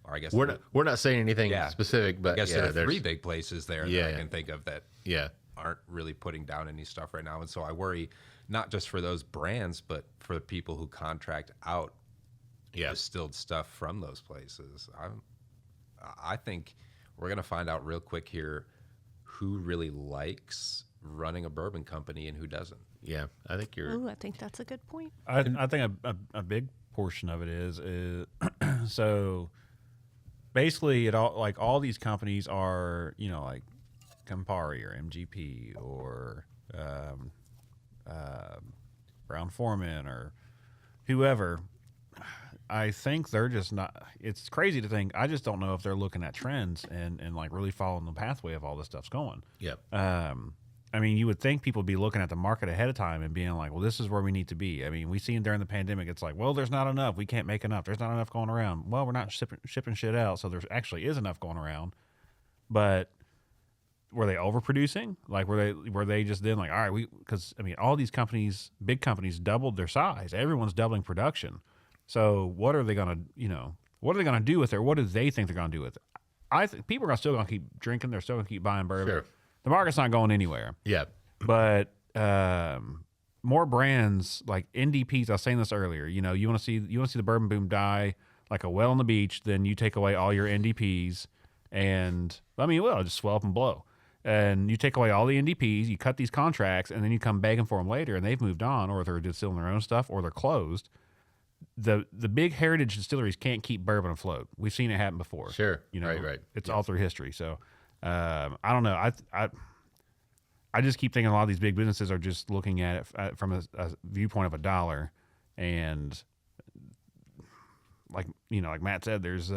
Or I guess We're not saying anything Yeah. specific, but I guess yeah, there are there's 3 big places there that I can think of that Yeah. aren't really putting down any stuff right now. And so I worry not just for those brands, but for the people who contract out distilled stuff from those places. I think we're going to find out real quick here who really likes running a bourbon company and who doesn't. Yeah, I think you're. Ooh, I think that's a good point. I think a big portion of it is so basically it all these companies are, you know, like Campari or MGP or Brown-Forman or whoever. I think they're just not. It's crazy to think. I just don't know if they're looking at trends and like really following the pathway of all this stuff's going. Yep. I mean, you would think people would be looking at the market ahead of time and being like, well, this is where we need to be. I mean, we seen during the pandemic, it's like, well, there's not enough. We can't make enough. There's not enough going around. Well, we're not shipping shit out, so there actually is enough going around. But were they overproducing? Like, were they just then like, all right, because I mean, all these companies, big companies, doubled their size. Everyone's doubling production. So what are they gonna, what are they gonna do with it? What do they think they're gonna do with it? I think people are still gonna keep drinking. They're still gonna keep buying bourbon. Sure. The market's not going anywhere. Yeah. But more brands like NDPs. I was saying this earlier. You want to see the bourbon boom die like a well on the beach. Then you take away all your NDPs, and I mean, well, just swell up and blow. And you take away all the NDPs, you cut these contracts, and then you come begging for them later, and they've moved on, or they're distilling their own stuff, or they're closed. The big heritage distilleries can't keep bourbon afloat. We've seen it happen before. Sure. Right. It's all through history. So I don't know. I just keep thinking a lot of these big businesses are just looking at it from a viewpoint of a dollar, and like Matt said, there's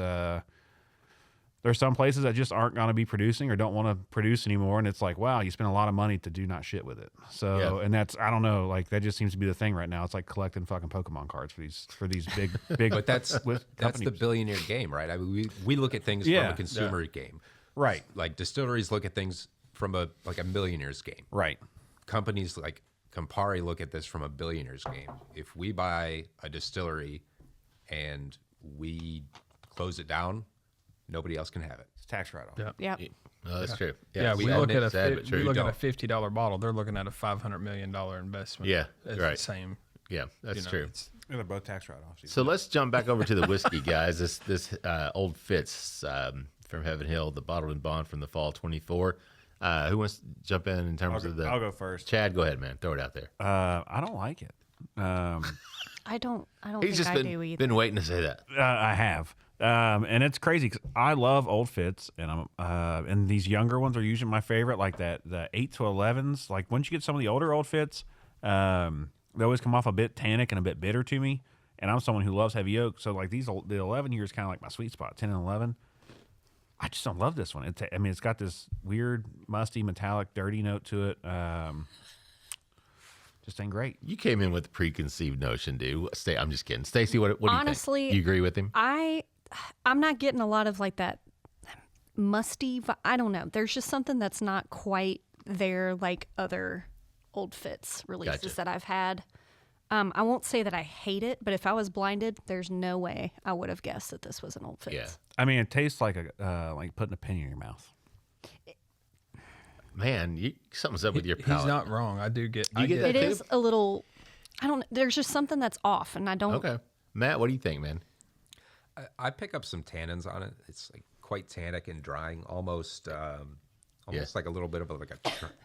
some places that just aren't going to be producing or don't want to produce anymore, and it's like, wow, you spend a lot of money to do not shit with it. So, and that's, I don't know, like that just seems to be the thing right now. It's like collecting fucking Pokemon cards for these big. But that's the billionaire game, right? I mean, we look at things from a consumer game, right? Like distilleries look at things from a millionaire's game, right? Companies like Campari look at this from a billionaire's game. If we buy a distillery and we close it down, nobody else can have it. It's tax write-off. Yep. No, that's true. Yeah, we look at a $50 bottle. They're looking at a $500 million investment. Yeah, it's right. the same. Yeah, that's true. They're both tax write-offs. So let's jump back over to the whiskey, guys. This Old Fitz from Heaven Hill, the bottled and bond from the fall 24. Who wants to jump in terms of the? I'll go first. Chad, go ahead, man. Throw it out there. I don't like it. I don't He's think just I do either. been waiting to say that. I have. And it's crazy because I love Old Fitz, and and these younger ones are usually my favorite, like the 8 to 11s. Like once you get some of the older Old Fitz, they always come off a bit tannic and a bit bitter to me. And I'm someone who loves heavy oak, so like the 11 year is kind of like my sweet spot. 10 and 11. I just don't love this one. It's got this weird, musty, metallic, dirty note to it. Just ain't great. You came in with a preconceived notion, dude. I'm just kidding. Stacey, what do you think? Honestly, you agree with him? I'm not getting a lot of like that musty. I don't know. There's just something that's not quite there like other Old Fitz releases that I've had. I won't say that I hate it, but if I was blinded, there's no way I would have guessed that this was an Old Fitz. Yeah. I mean, it tastes like like putting a penny in your mouth. Man, something's up with your palate. He's not wrong. I do get. You get that It too? is a little. I don't. There's just something that's off, and I don't. Okay, Matt, what do you think, man? I pick up some tannins on it. It's like quite tannic and drying, almost like a little bit of a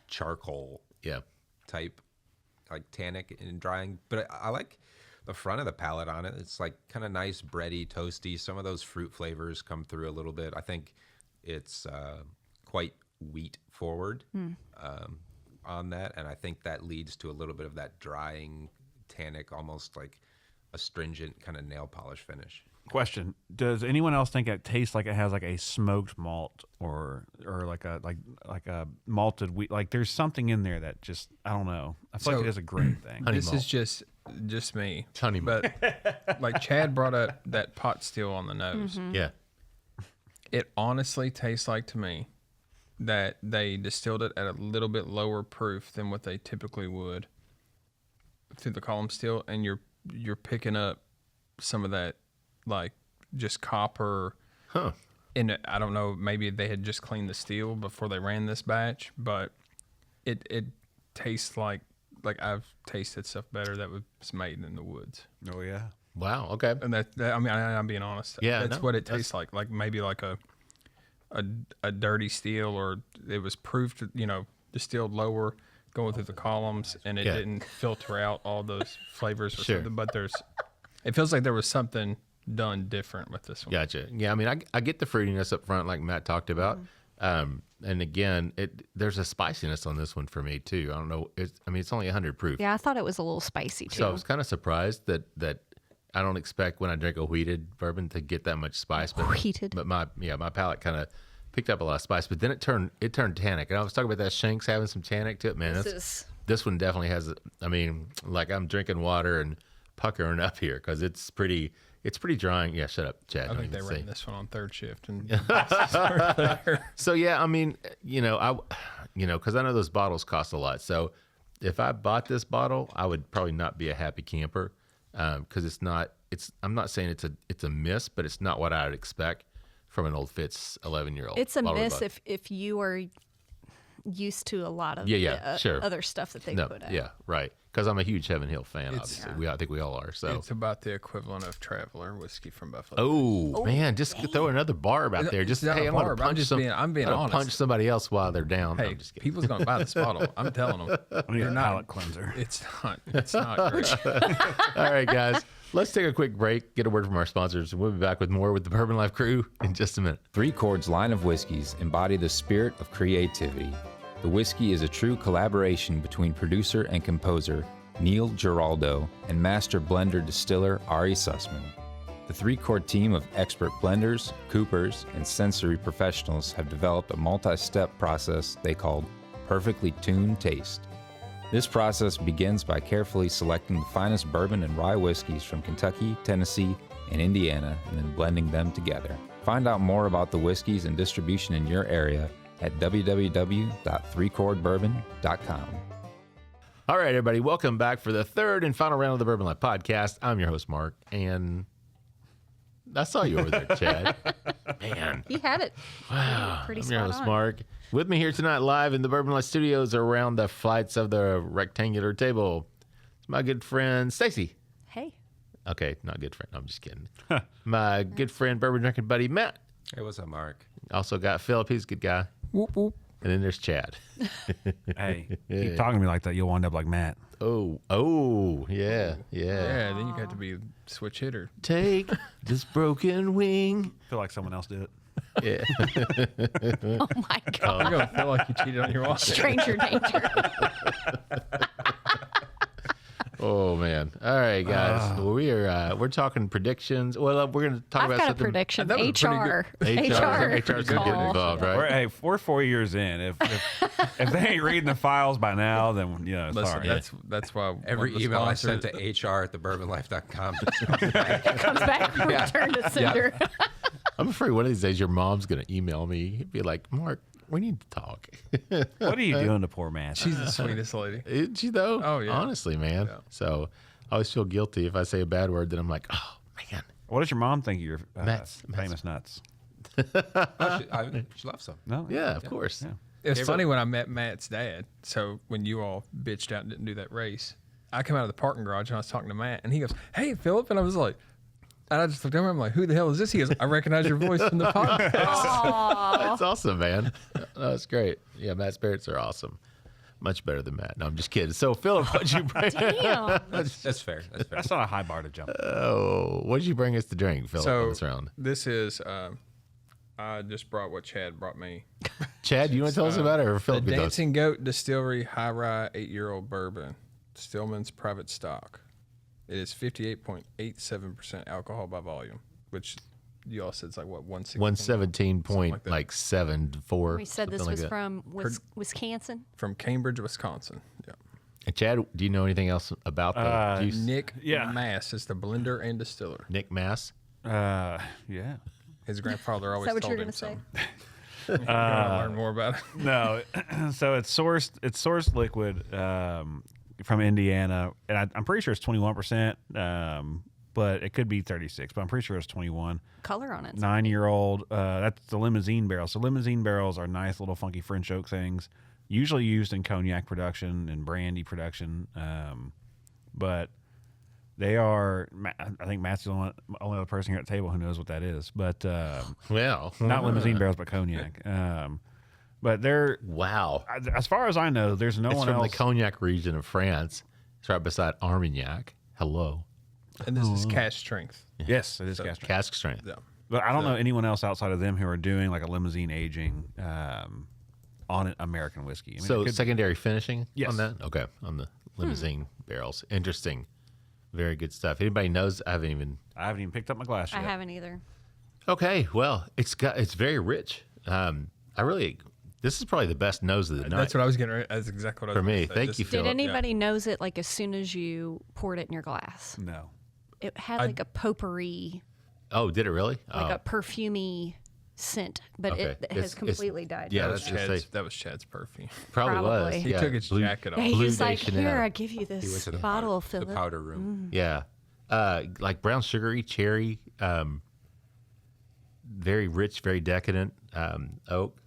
charcoal type, like tannic and drying. But I like the front of the palate on it. It's like kind of nice, bready, toasty. Some of those fruit flavors come through a little bit. I think it's quite wheat forward on that, and I think that leads to a little bit of that drying, tannic, almost like astringent kind of nail polish finish. Question: does anyone else think it tastes like it has like a smoked malt or like a malted wheat? Like there's something in there that just, I don't know. I feel like it is a great thing. This is just me. Honey malt. But like Chad brought up that pot still on the nose. Mm-hmm. Yeah. It honestly tastes like to me that they distilled it at a little bit lower proof than what they typically would through the column still, and you're picking up some of that like just copper. Huh. And I don't know, maybe they had just cleaned the steel before they ran this batch, but it tastes like I've tasted stuff better that was made in the woods. Oh yeah. Wow. Okay. And that I mean, I'm being honest. Yeah, that's what it tastes like. Like maybe like a dirty steel, or it was proofed, distilled lower, going through the columns, and it didn't filter out all those flavors or something. But it feels like there was something done different with this one. Gotcha. Yeah, I mean, I get the fruitiness up front, like Matt talked about. And again, there's a spiciness on this one for me too. I don't know. It's only 100 proof. Yeah, I thought it was a little spicy too. So I was kind of surprised that I don't expect when I drink a wheated bourbon to get that much spice. But my palate kind of picked up a lot of spice. But then it turned tannic. And I was talking about that Shenk's having some tannic to it, man. This one definitely has. I mean, like I'm drinking water and puckering up here because it's pretty drying. Yeah, shut up, Chad. I think they ran this one on third shift. And So yeah, I mean, because I know those bottles cost a lot. So if I bought this bottle, I would probably not be a happy camper because it's not. I'm not saying it's a miss, but it's not what I'd expect from an old Fitz 11-year-old. It's a miss if you are used to a lot of other stuff that they put out. Yeah, right. Because I'm a huge Heaven Hill fan, obviously. I think we all are. So it's about the equivalent of Traveler whiskey from Buffalo. Oh man, just throw another barb out there. Just hey, I'm going to punch I'm being honest. Punch somebody else while they're down. Hey, people's going to buy this bottle. I'm telling them. You're not palate cleanser. It's not great. All right, guys. Let's take a quick break, get a word from our sponsors, and we'll be back with more with the Bourbon Life Crew in just a minute. Three Chord's line of whiskeys embody the spirit of creativity. The whiskey is a true collaboration between producer and composer Neil Giraldo and master blender distiller Ari Sussman. The Three Chord team of expert blenders, coopers, and sensory professionals have developed a multi-step process they called Perfectly Tuned Taste. This process begins by carefully selecting the finest bourbon and rye whiskeys from Kentucky, Tennessee, and Indiana, and then blending them together. Find out more about the whiskeys and distribution in your area at www.threechordbourbon.com. All right, everybody, welcome back for the third and final round of the Bourbon Life Podcast. I'm your host, Mark, and I saw you over there, Chad. Man. He had it. Wow. Pretty I'm your spot host, on. Mark. With me here tonight live in the Bourbon Life Studios around the flights of the rectangular table, it's my good friend, Stacy. Hey. Okay, not good friend. No, I'm just kidding. My good friend, bourbon drinking buddy, Matt. Hey, what's up, Mark? Also got Philip. He's a good guy. Whoop, whoop. And then there's Chad. Hey, keep talking to me like that, you'll wind up like Matt. Oh, yeah. Yeah, then you got to be switch hitter. Take this broken wing. I feel like someone else did it. Yeah. Oh my God. You're going to feel like you cheated on your wife. Stranger danger. Oh man! All right, guys, we're talking predictions. Well, we're going to talk I've about got a something. prediction. That was HR. HR's going to get involved, right? We're 4 years in. If they ain't reading the files by now, then Listen, sorry. that's why Every one of the email I sent sponsors- to HR@thebourbonlife.com. Comes back from return to sender. I'm afraid one of these days your mom's going to email me. He'd be like, "Mark, we need to talk." What are you doing to poor Matt? She's the sweetest lady. Isn't she though? Oh, yeah. Honestly, man. Yeah. So I always feel guilty if I say a bad word. Then I'm like, "Oh man." What does your mom think of your Matt's- famous nuts? She loves them. No. Yeah, of course. Yeah. It's funny when I met Matt's dad. So when you all bitched out and didn't do that race, I come out of the parking garage and I was talking to Matt, and he goes, "Hey, Philip," and I was like, and I just looked over. I'm like, "Who the hell is this?" He goes, "I recognize your voice from the podcast." That's awesome, man. That's great. Yeah, Matt's parents are awesome. Much better than Matt. No, I'm just kidding. So, Philip, what'd you bring? Damn. That's fair. That's fair. That's not a high bar to jump. Oh, what'd you bring us to drink, Philip, on So this round? this is, I just brought what Chad brought me. Chad, do you want to tell us about it, or The Philip? can tell us? Dancing Goat Distillery High Rye 8-year-old bourbon, Stillman's private stock. It is 58.87% alcohol by volume, which you all said it's like what 116 117.74. We said this something was like that. from Wisconsin. from Cambridge, Wisconsin. Yeah. And Chad, do you know anything else about the juice? Nick Yeah. Mass is the blender and distiller. Nick Mass. Yeah. His grandfather always that what told you were him gonna say? something. You want to learn more about it? No. So it's sourced liquid from Indiana, and I'm pretty sure it's 21%, but it could be 36. But I'm pretty sure it's 21. Color on it. 9-year-old. That's the limousine barrel. So limousine barrels are nice little funky French oak things, usually used in cognac production and brandy production. But they are. I think Matt's the only other person here at the table who knows what that is. But Well, not limousine barrels, but cognac. But they're Wow. as far as I know, there's no It's one from else. the Cognac region of France. It's right beside Armagnac. Hello. And this is cask strength. Yes, it is cask strength. Cask strength. Yeah. But I don't know anyone else outside of them who are doing like a limousine aging on an American whiskey. I mean, So it could- secondary finishing Yes. on that? Okay. On the limousine barrels. Interesting. Very good stuff. Anybody knows? I haven't even. I haven't even picked up my glass yet. I haven't either. Okay. Well, it's very rich. This is probably the best nose of the night. That's what I was getting ready. That's exactly what I was For me. gonna say. Thank This you, is- Phil. Did anybody nose it like as soon as you poured it in your glass? No. It had like a potpourri, Oh, did it really? like a perfumey scent, but Okay. it has completely died. yeah, That down. was that's gonna Chad's, say- that was Chad's perfume. Probably was. Probably. He Yeah. took his jacket off. Yeah, Blue he's Day like, Chanel. here, I give you He went this to the bottle, powder, the Philip. powder room. Yeah. Like brown sugary, cherry, very rich, very decadent oak.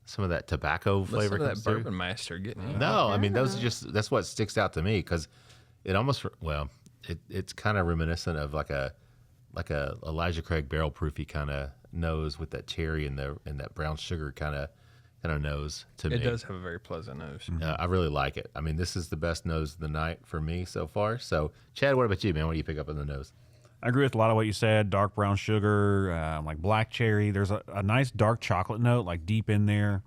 Some of that tobacco flavor Listen to comes that through. bourbon master getting you. No, I mean that's what sticks out to me because it almost it's kind of reminiscent of like a Elijah Craig barrel proofy kind of nose with that cherry and that brown sugar kind of nose to me. It does have a very pleasant nose. I really like it. I mean, this is the best nose of the night for me so far. So, Chad, what about you, man? What do you pick up on the nose? I agree with a lot of what you said. Dark brown sugar, like black cherry. There's a nice dark chocolate note, like deep in there.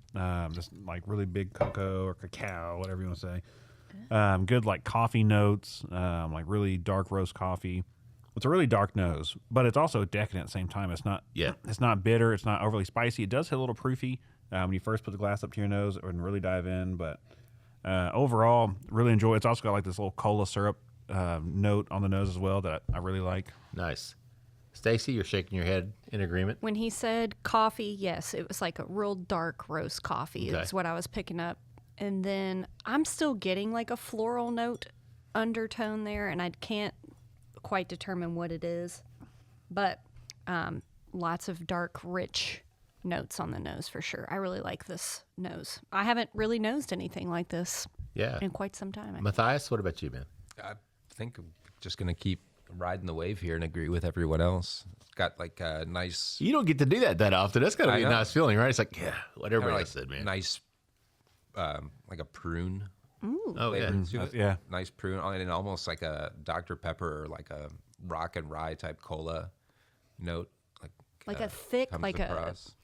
Just like really big cocoa or cacao, whatever you want to say. Good like coffee notes, like really dark roast coffee. It's a really dark nose, but it's also decadent at the same time. It's not It's not bitter. It's not overly spicy. It does hit a little proofy when you first put the glass up to your nose and really dive in. But overall, really enjoy it. It's also got like this little cola syrup note on the nose as well that I really like. Nice. Stacy, you're shaking your head in agreement. When he said coffee, yes, it was like a real dark roast coffee. Okay. Is what I was picking up. And then I'm still getting like a floral note undertone there, and I can't quite determine what it is. But lots of dark, rich notes on the nose for sure. I really like this nose. I haven't really nosed anything like this Yeah. in quite some time. Matthias, what about you, man? I think I'm just going to keep riding the wave here and agree with everyone else. It's got like a nice, You don't get to do that often. That's got to I be a know. nice feeling, right? It's like, yeah, what kinda everybody like else said, man. nice, like a prune Oh, yeah. flavor to it. Yeah. Nice prune, and almost like a Dr. Pepper or like a rock and rye type cola note. Like a thick, comes like across.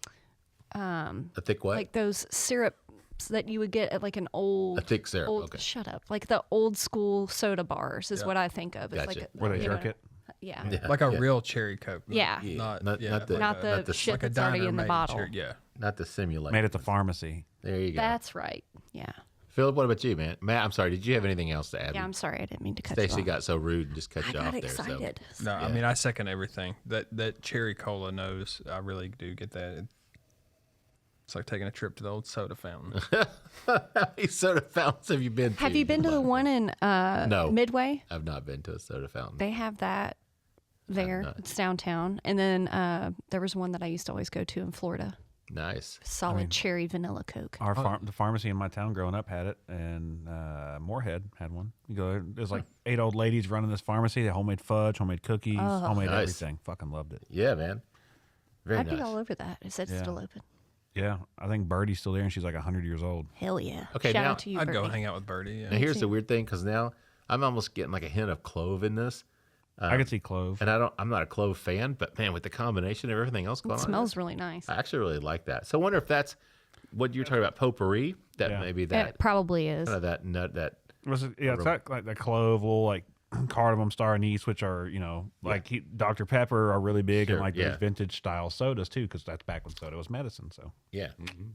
A thick what? like those syrups that you would get at like an old A thick syrup, old, okay. Shut up. Like the old school soda bars is what I think of. It's Gotcha. like Where they you jerk know, it. Yeah. Like a real cherry Coke. Yeah. Not Not the- Not the shit like a that's already diner in the made bottle. cherry. Yeah. Not the simulator. Made at the pharmacy. There you go. That's right. Yeah. Philip, what about you, man? Matt, I'm sorry. Did you have anything else to add? Yeah, I'm sorry. I didn't mean to cut you Stacy off. got so rude and just cut I you got off excited. No, I mean I second everything. That cherry cola nose, I really do get that. It's like taking a trip to the old soda fountain. How many soda fountains have you been to? Have you been to the one in No. Midway? I've not been to a soda fountain. They have that there. not. It's downtown. And then there was one that I used to always go to in Florida. Nice. Solid cherry vanilla Coke. The pharmacy in my town growing up had it, and Moorhead had one. You go, there's like 8 old ladies running this pharmacy. They homemade fudge, homemade cookies, homemade Nice. everything. Fucking loved it. Yeah, man. Very I'd nice. be all over that. Is that Yeah. still open? Yeah, I think Birdie's still there, and she's like 100 years old. Hell yeah. Okay, Shout now out to you, I'd go Bernie. hang out with Birdie. Yeah. Now here's the weird thing, because now I'm almost getting like a hint of clove in this, I could see clove. and I'm not a clove fan, but man, with the combination of everything else going It on, smells really nice. I actually really like that. So I wonder if that's what you're talking about, potpourri. That Yeah. maybe It that probably is. kind of that nut that. It's got like the clove, little like cardamom, star anise, which are Dr. Pepper are really big, Sure, and like yeah. those vintage style sodas too, because that's back when soda was medicine. So Yeah,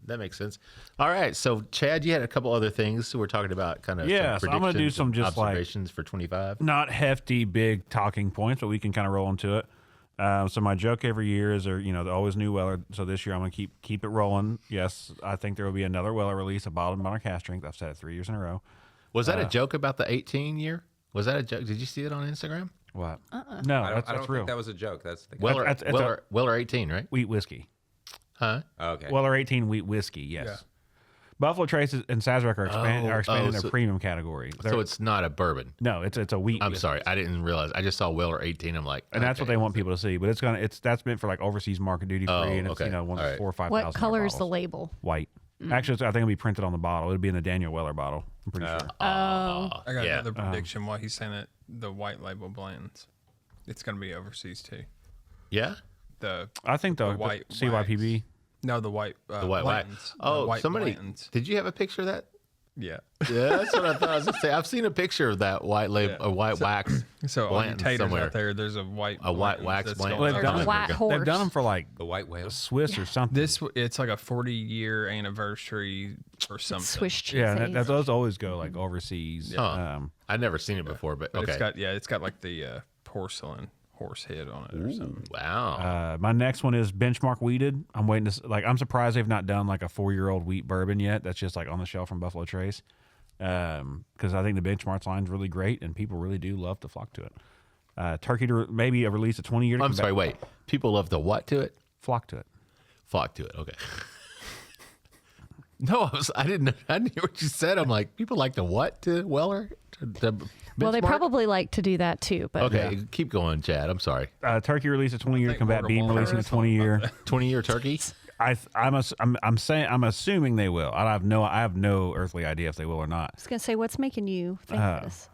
that makes sense. All right, so Chad, you had a couple other things. So we're talking about kind of Yeah, so I'm gonna do predictions some and just like- observations for 25. not hefty, big talking points, but we can kind of roll into it. So my joke every year is, there always new Weller. So this year I'm gonna keep it rolling. Yes, I think there will be another Weller release, a bottled Bonner cask strength. I've said it 3 years in a row. Was that a joke about the 18 year? Was that a joke? Did you see it on Instagram? What? No, I that's don't real. think that was a joke. That's the Weller, That's- Weller 18, right? Wheat whiskey. Huh? okay. Weller 18 wheat whiskey. Yes. Buffalo Trace and Sazerac are expanding their so- premium category. So it's not a bourbon. No, it's a wheat. I'm whiskey. sorry, I didn't realize. I just saw Weller 18. I'm like, And that's what okay. they want people to see. But that's meant for like overseas market duty free, and it's okay. one All of right. 4 or 5 What color is the label? White. Actually, I think it'll be printed on the bottle. It'll be in the Daniel Weller bottle. I'm pretty sure. Oh. I got another prediction while he's saying it. The white label blends. It's going to be overseas too. Yeah? I think the white CYPB. wax. No, the white white wax. blends. Oh, white somebody. blends. Did you have a picture of that? Yeah. Yeah, that's what I thought. I was gonna say. I've seen a picture of that white label, a white wax. So all you blend taters somewhere. out there, there's a white wax that's blend. going Well, on. they've White horse. They've done them for like The white whale. Swiss or something. It's like a 40-year anniversary or something. Swiss cheese. yeah, those always go like overseas. Huh. I've never seen it before, but okay. It's got like the porcelain horse head on it or something. Wow. My next one is Benchmark Wheated. I'm waiting to I'm surprised they've not done like a 4-year-old wheat bourbon yet. That's just like on the shelf from Buffalo Trace. Because I think the Benchmark line's really great and people really do love to flock to it. Turkey to maybe a release of 20-year. I'm sorry. Wait. People love the what to it? Flock to it. Flock to it. Okay. No, I didn't hear what you said. I'm like, people like the what to Weller? Well, they Benchmark? probably like to do that too. But Okay, keep going, Chad. I'm sorry. Turkey release a 20-year think combat Morgan bean Wallen releasing a or something 20-year. 20-year turkey? I'm assuming they will. I have no earthly idea if they will or not. I was gonna say, what's making you think this?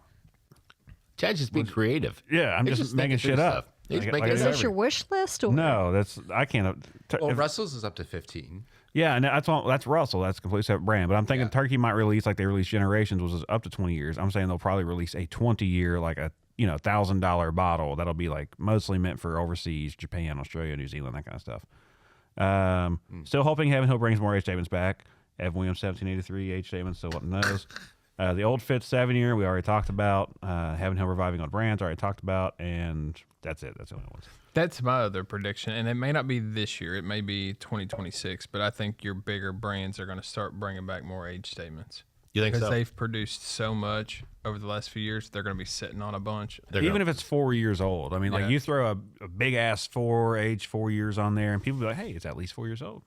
Chad's just being creative. Yeah, I'm He's just thinking making shit through up. stuff. He's Like- making like Is it I this said. your wish list? Or? No, I can't. Well, Russell's is up to 15. Yeah, and that's Russell. That's a completely separate brand. But I'm thinking Turkey might release like they released Generations, was up to 20 years. I'm saying they'll probably release a 20-year, like a $1,000 bottle that'll be like mostly meant for overseas, Japan, Australia, New Zealand, that kind of stuff. Still hoping Heaven Hill brings more age statements back. Evan Williams 1783 age statements, still wanting those. The Old Fitz 7-year we already talked about. Heaven Hill reviving old brands already talked about, and that's it. That's the only ones. That's my other prediction, and it may not be this year. It may be 2026, but I think your bigger brands are going to start bringing back more age statements. You think Because so? they've produced so much over the last few years, they're going to be sitting on a bunch. Even if it's 4 years old. I mean, like Yeah. you throw a big ass 4 years on there, and people be like, "Hey, it's at least 4 years old."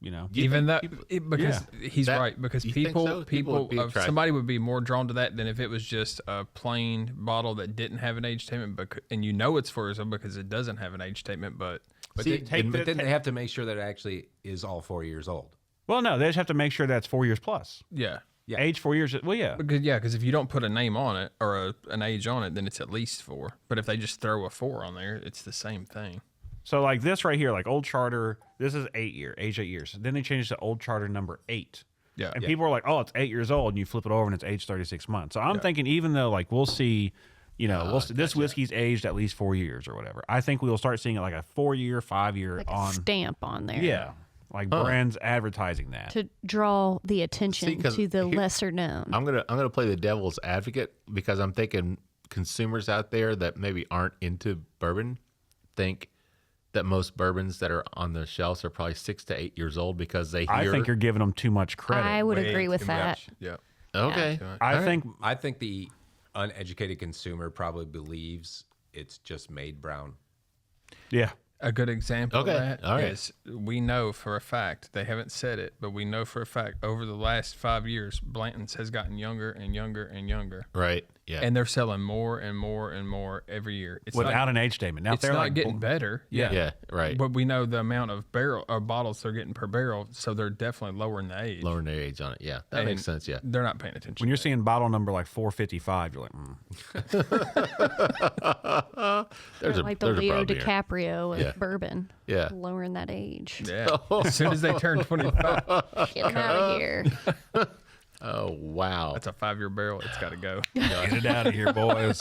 You know, Even that, because he's That- right. Because you think people, so? People would be attracted. somebody would be more drawn to that than if it was just a plain bottle that didn't have an age statement. And you know it's 4 years old because it doesn't have an age statement. But But, See, but then they have to make sure that it actually is all 4 years old. well, no, they just have to make sure that's 4 years plus. yeah, Age 4 years. Well, yeah. because if you don't put a name on it or an age on it, then it's at least 4. But if they just throw a 4 on there, it's the same thing. So like this right here, like Old Charter, this is 8 year, age 8 years. Then they changed it to Old Charter number 8. Yeah, And people are like, "Oh, it's 8 years old," and you flip it over and it's age 36 months. So I'm thinking, even though like we'll see, we'll see, this whiskey's aged at least 4 years or whatever. I think we'll start seeing it like a 4-year, 5-year Like on. a stamp on there. Yeah, like brands advertising that. To draw the attention See, 'cause to the here- lesser known. I'm gonna play the devil's advocate because I'm thinking consumers out there that maybe aren't into bourbon think that most bourbons that are on the shelves are probably 6 to 8 years old because they hear. I think you're giving them too much credit. I would Way agree with too that. much. Yeah. okay. I think I think the uneducated consumer probably believes it's just made brown. yeah. A good example Okay, of that all right. is we know for a fact, they haven't said it, but we know for a fact over the last 5 years, Blanton's has gotten younger and younger and younger. Right. Yeah. And they're selling more and more and more every year. It's Without not, an age statement. Now if it's they're not like getting better. yeah. Right. But we know the amount of bottles they're getting per barrel, so they're definitely lowering the age. Lowering their age on it. Yeah. That makes sense. Yeah. They're not paying attention. when you're to that. seeing bottle number like 455, you're like, There's a like the there's a Leo problem here. DiCaprio of Yeah. bourbon. Yeah. Lowering that age. Yeah. As soon as they turn 25, Get him out of here. Oh wow. that's a 5-year barrel. It's got to go. get it out of here, boys.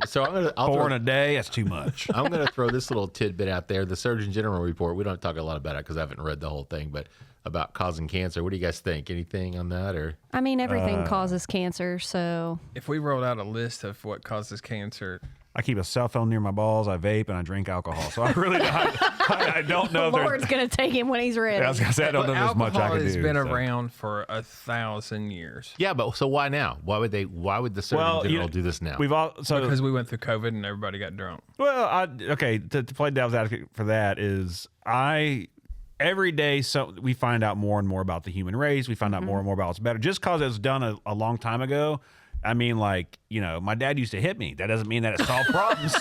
So I'll 4 throw, in a day, that's too much. I'm gonna throw this little tidbit out there. The Surgeon General report. We don't talk a lot about it because I haven't read the whole thing, but about causing cancer. What do you guys think? Anything on that or? I mean, everything causes cancer, so If we rolled out a list of what causes cancer, I keep a cell phone near my balls, I vape, and I drink alcohol. So I really I don't know the if there's... Lord's going to take him when he's ready. I was going to say, I don't know if there's much I alcohol can has do. been so. around for 1,000 years. Yeah, but so why now? Why would the Surgeon General do this now? We've all... So, Because we went through COVID and everybody got drunk. well, okay, to play devil's advocate for that is every day we find out more and more about the human race. We find out more and more about what's better. Just because it's done a long time ago I mean, like, my dad used to hit me. That doesn't mean that it solved problems.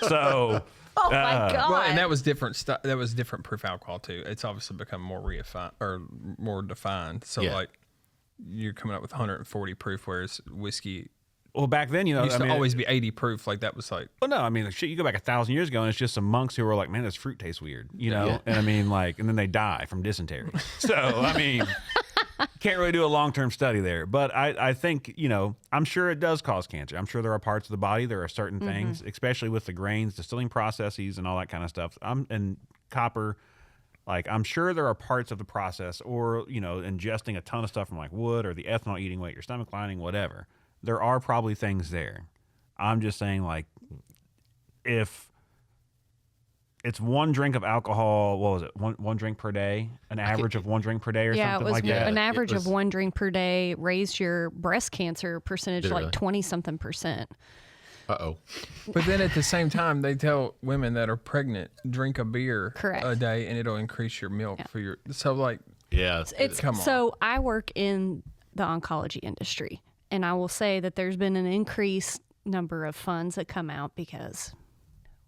So, oh my God. Well, and that was different stuff. That was different proof alcohol too. It's obviously become more more defined. So like, you're coming up with 140 proof, whereas whiskey. Well, back then, it used to always be 80 proof. Like that was like. Well, no, I mean, shit. You go back 1,000 years ago, and it's just some monks who were like, "Man, this fruit tastes weird," And I mean, like, and then they die from dysentery. So, I mean. Can't really do a long-term study there, but I think, I'm sure it does cause cancer. I'm sure there are parts of the body, there are certain things, especially with the grains, distilling processes and all that kind of stuff. And copper, like, I'm sure there are parts of the process or, ingesting a ton of stuff from like wood or the ethanol eating away at your stomach lining, whatever. There are probably things there. I'm just saying, like, if it's one drink of alcohol. What was it? One drink per day? An average of one drink per day or something like that? Yeah, an average of one drink per day raised your breast cancer percentage like 20-something%. Uh-oh. But then at the same time, they tell women that are pregnant, drink a beer Correct. a day and it'll increase your milk for your... So like... Yeah. Come on. So I work in the oncology industry, and I will say that there's been an increased number of funds that come out because...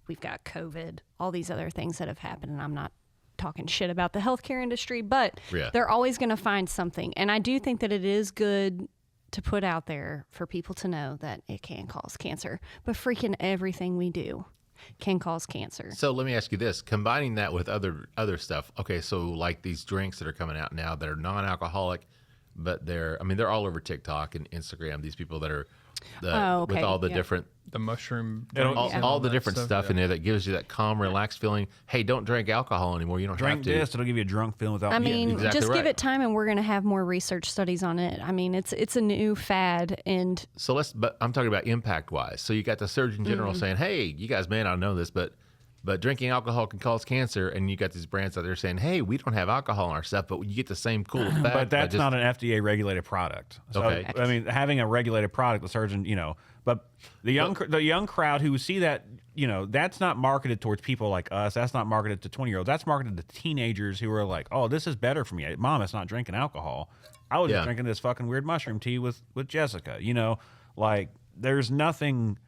we've got COVID, all these other things that have happened, and I'm not talking shit about the healthcare industry, but they're always going to find something. And I do think that it is good to put out there for people to know that it can cause cancer, but freaking everything we do can cause cancer. So let me ask you this, combining that with other stuff. Okay, so like these drinks that are coming out now that are non-alcoholic, but they're all over TikTok and Instagram, these people that are with all the different... The mushroom... all the different stuff in there that gives you that calm, relaxed feeling. Hey, don't drink alcohol anymore. You don't drink have to. this. It'll give you a drunk feeling without... I mean, exactly just right. give it time, and we're going to have more research studies on it. I mean, it's a new fad, and... So but I'm talking about impact-wise. So you got the Surgeon General saying, hey, you guys may not know this, but drinking alcohol can cause cancer, and you got these brands out there saying, hey, we don't have alcohol in our stuff, but you get the same cool effect. But that's not an FDA-regulated product. So, Okay. I mean, having a regulated product, the surgeon, but the young crowd who see that, that's not marketed towards people like us. That's not marketed to 20-year-olds. That's marketed to teenagers who are like, oh, this is better for me. Mom, it's not drinking alcohol. I was just drinking this fucking weird mushroom tea with Jessica. Like, there's nothing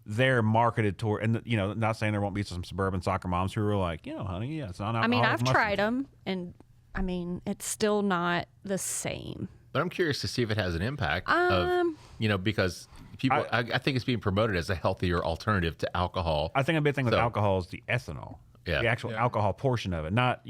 there marketed toward, and not saying there won't be some suburban soccer moms who are like, honey, it's not alcohol. I mean, I've tried them, and I mean, it's still not the same. But I'm curious to see if it has an impact because people, I think it's being promoted as a healthier alternative to alcohol. I think a big thing with alcohol is the ethanol, the actual alcohol portion of it, not,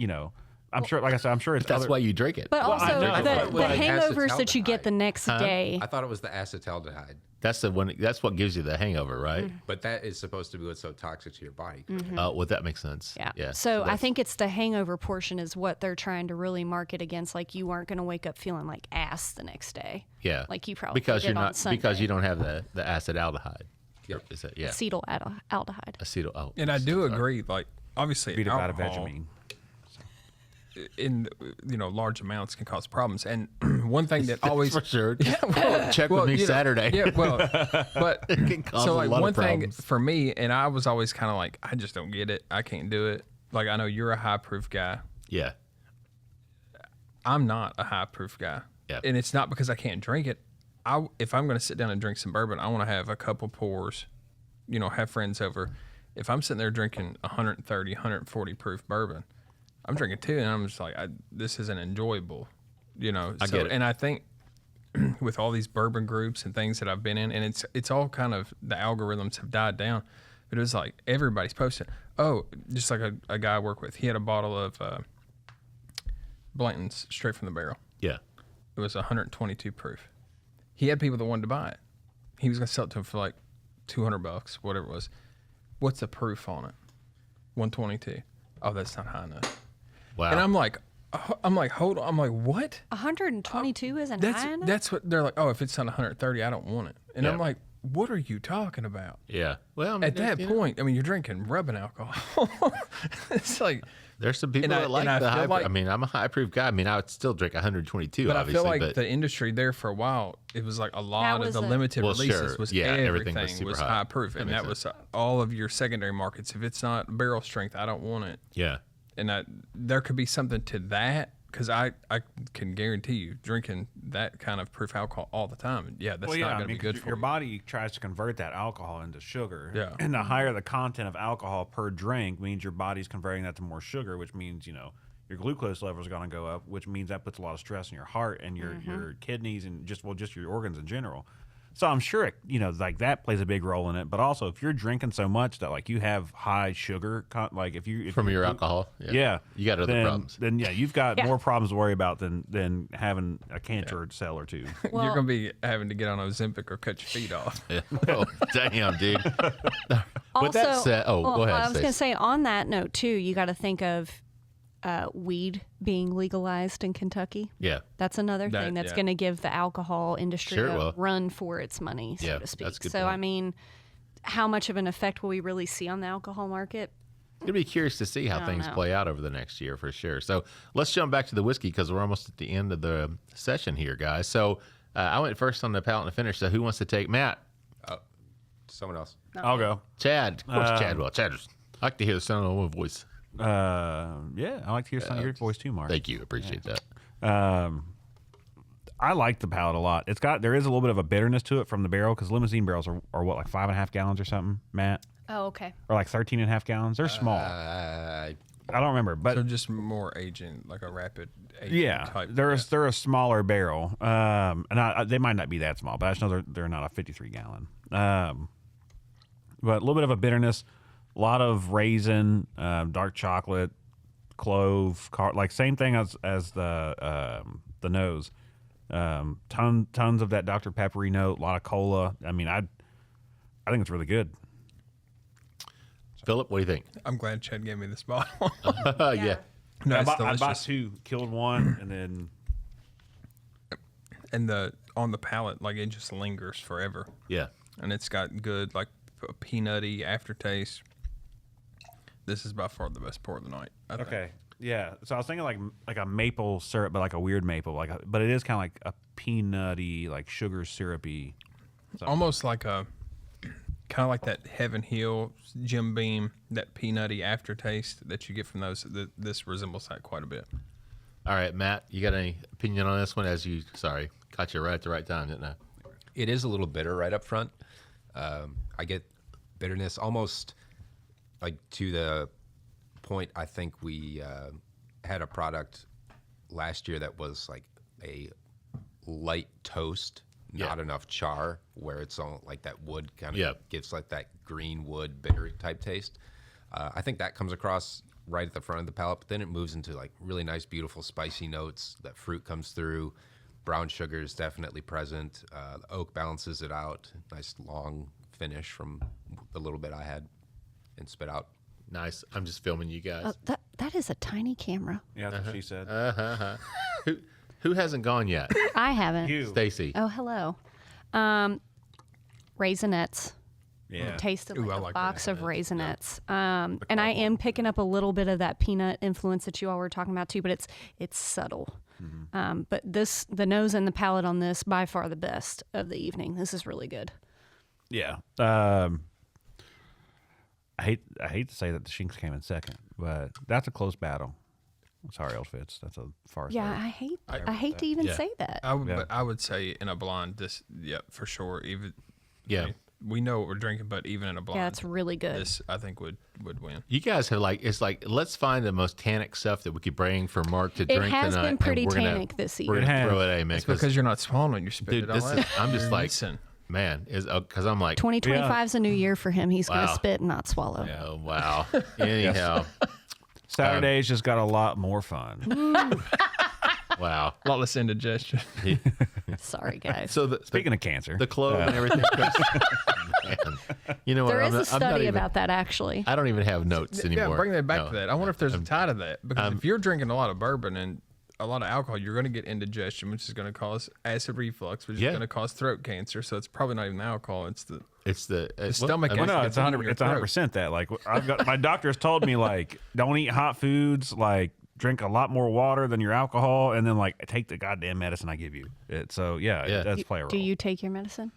I'm sure, like I said, I'm sure it's that's why you drink it. But also the hangovers that you get the next day. I thought it was the acetaldehyde. That's the one. That's what gives you the hangover, right? But that is supposed to be what's so toxic to your body. Well, that makes sense. Yeah. So I think it's the hangover portion is what they're trying to really market against. Like, you aren't going to wake up feeling like ass the next day. Yeah. Like you probably because did you're on not Sunday. because you don't have the acetaldehyde. Yep. Is that, Acetaldehyde. And I do agree. Like, obviously, beat out of alcohol Vegemine. in large amounts can cause problems. And one thing that always for sure. Check with me Saturday. Yeah, well, but it can cause so a like lot one of thing problems. for me, and I was always kind of like, I just don't get it. I can't do it. Like, I know you're a high proof guy. Yeah. I'm not a high proof guy. Yep. And it's not because I can't drink it. If I'm going to sit down and drink some bourbon, I want to have a couple pours, have friends over. If I'm sitting there drinking 130, 140 proof bourbon, I'm drinking two, and I'm just like, this isn't enjoyable, I get it. And I think with all these bourbon groups and things that I've been in, and it's all kind of, the algorithms have died down, but it was like everybody's posting. Oh, just like a guy I work with, he had a bottle of Blanton's straight from the barrel. Yeah. It was 122 proof. He had people that wanted to buy it. He was going to sell it to them for like $200, whatever it was. What's the proof on it? 122. Oh, that's not high enough. Wow. And I'm like, hold on. I'm like, what? 122 isn't high enough? That's what they're like. Oh, if it's not 130, I don't want it. And Yeah. I'm like, what are you talking about? Yeah. Well, I mean, At that point, I mean, you're drinking rubbing alcohol. It's like, there's some people and that like I the feel high. like- I mean, I'm a high proof guy. I mean, I would still drink 122. but I obviously, feel like but the industry there for a while, it was like a lot of was the a- limited Well, releases sure. was Yeah, everything, everything was super high high. proof, That and makes that was all of your secondary markets. If it's not barrel strength, I don't want it. yeah. And there could be something to that, because I can guarantee you, drinking that kind of proof alcohol all the time, that's not going to be good for your you. body tries to convert that alcohol into sugar. Yeah. And the higher the content of alcohol per drink means your body's converting that to more sugar, which means, your glucose levels are going to go up, which means that puts a lot of stress on your heart and your kidneys and just your organs in general. So I'm sure, like that plays a big role in it. But also, if you're drinking so much that like you have high sugar, if From your alcohol. yeah, You got other problems. Then you've got more problems to worry about than having a cancer cell or two. Well, You're going to be having to get on Ozempic or cut your feet off. Yeah. Oh, damn, dude. With that also- said, go ahead. I was going to say on that note too, you got to think of weed being legalized in Kentucky. Yeah. That's another thing that's going to give the alcohol industry Sure it a will. run for its money, so to speak. that's a good So, point. I mean, how much of an effect will we really see on the alcohol market? It'd be curious to see how things play out over the next year for sure. So let's jump back to the whiskey because we're almost at the end of the session here, guys. So I went first on the palate and the finish. So who wants to take Matt? Someone else. I'll go. Chad. Of course, Chad will. Chad, I like to hear the sound of my voice. Yeah, I like to hear some of your voice too, Mark. Thank you. Appreciate that. I like the palate a lot. There is a little bit of a bitterness to it from the barrel because limousine barrels are what, like 5.5 gallons or something, Matt? Oh, okay. Or like 13.5 gallons. They're small. I don't remember, but So just more aging, like a rapid aging type. they're a smaller barrel, and they might not be that small, but I just know they're not a 53 gallon. But a little bit of a bitterness, a lot of raisin, dark chocolate, clove, like same thing as the nose. Tons of that Dr. Peppery note, a lot of cola. I mean, I think it's really good. Philip, what do you think? I'm glad Chad gave me this bottle. Yeah. No, I it's bought delicious. 2, killed 1, and then And on the palate, like it just lingers forever. Yeah. And it's got good, like a peanutty aftertaste. This is by far the best pour of the night. I think. okay, yeah. So I was thinking like a maple syrup, but like a weird maple, but it is kind of like a peanutty, like sugar syrupy. Almost like kind of like that Heaven Hill, Jim Beam, that peanutty aftertaste that you get from those. This resembles that quite a bit. All right, Matt, you got any opinion on this one? Sorry, caught you right at the right time, didn't I? It is a little bitter right up front. I get bitterness almost like to the point. I think we had a product last year that was like a light toast, not enough char, where it's all like that wood kind of gives like that green wood bitter type taste. I think that comes across right at the front of the palate, but then it moves into like really nice, beautiful, spicy notes. That fruit comes through. Brown sugar is definitely present. The oak balances it out. Nice long finish from the little bit I had and spit out. Nice. I'm just filming you guys. That is a tiny camera. Yeah, that's what she said. Who hasn't gone yet? I haven't. You. Stacy. Oh, hello. Raisinettes. Yeah. Tasted Ooh, like I a like box of raisinettes. And I am picking up a little bit of that peanut influence that you all were talking about too, but it's subtle. Mm-hmm. But the nose and the palate on this, by far the best of the evening. This is really good. Yeah. I hate to say that the Shenks came in second, but that's a close battle. Sorry, old Fitz. That's a far Yeah, third. I hate to even say that. But I would say in a blind, this, for sure. Even Yeah. I mean, we know what we're drinking, but even in a blind, Yeah, it's really good. this I think would win. You guys have let's find the most tannic stuff that we could bring for Mark to It drink has tonight. been and pretty we're gonna- tannic this We're evening. going It to has. throw it at me. It's because you're not swallowing, you're spitting Dude, it all out. I'm just You're like, missing. man, because I'm like, 2025 is a new year for him. He's going Wow. to spit and not swallow. oh, wow. Anyhow, Saturday's just got a lot more fun. wow. A lot less indigestion. Sorry, guys. So Speaking of cancer, the clove and everything. Man, you know what? there is a I'm not study even- about that, actually. I don't even have notes anymore. Yeah, bring that back No. to that. I wonder if there's a tie to that. Because if you're drinking a lot of bourbon and a lot of alcohol, you're going to get indigestion, which is going to cause acid reflux, which is going to cause throat cancer. So it's probably not even the alcohol. It's the stomach well, no, acid it's that's eating your 100% that. Like my doctor's told me, like, don't eat hot foods, like drink a lot more water than your alcohol, and then like take the goddamn medicine I give you. It does play a role. Do you take your medicine?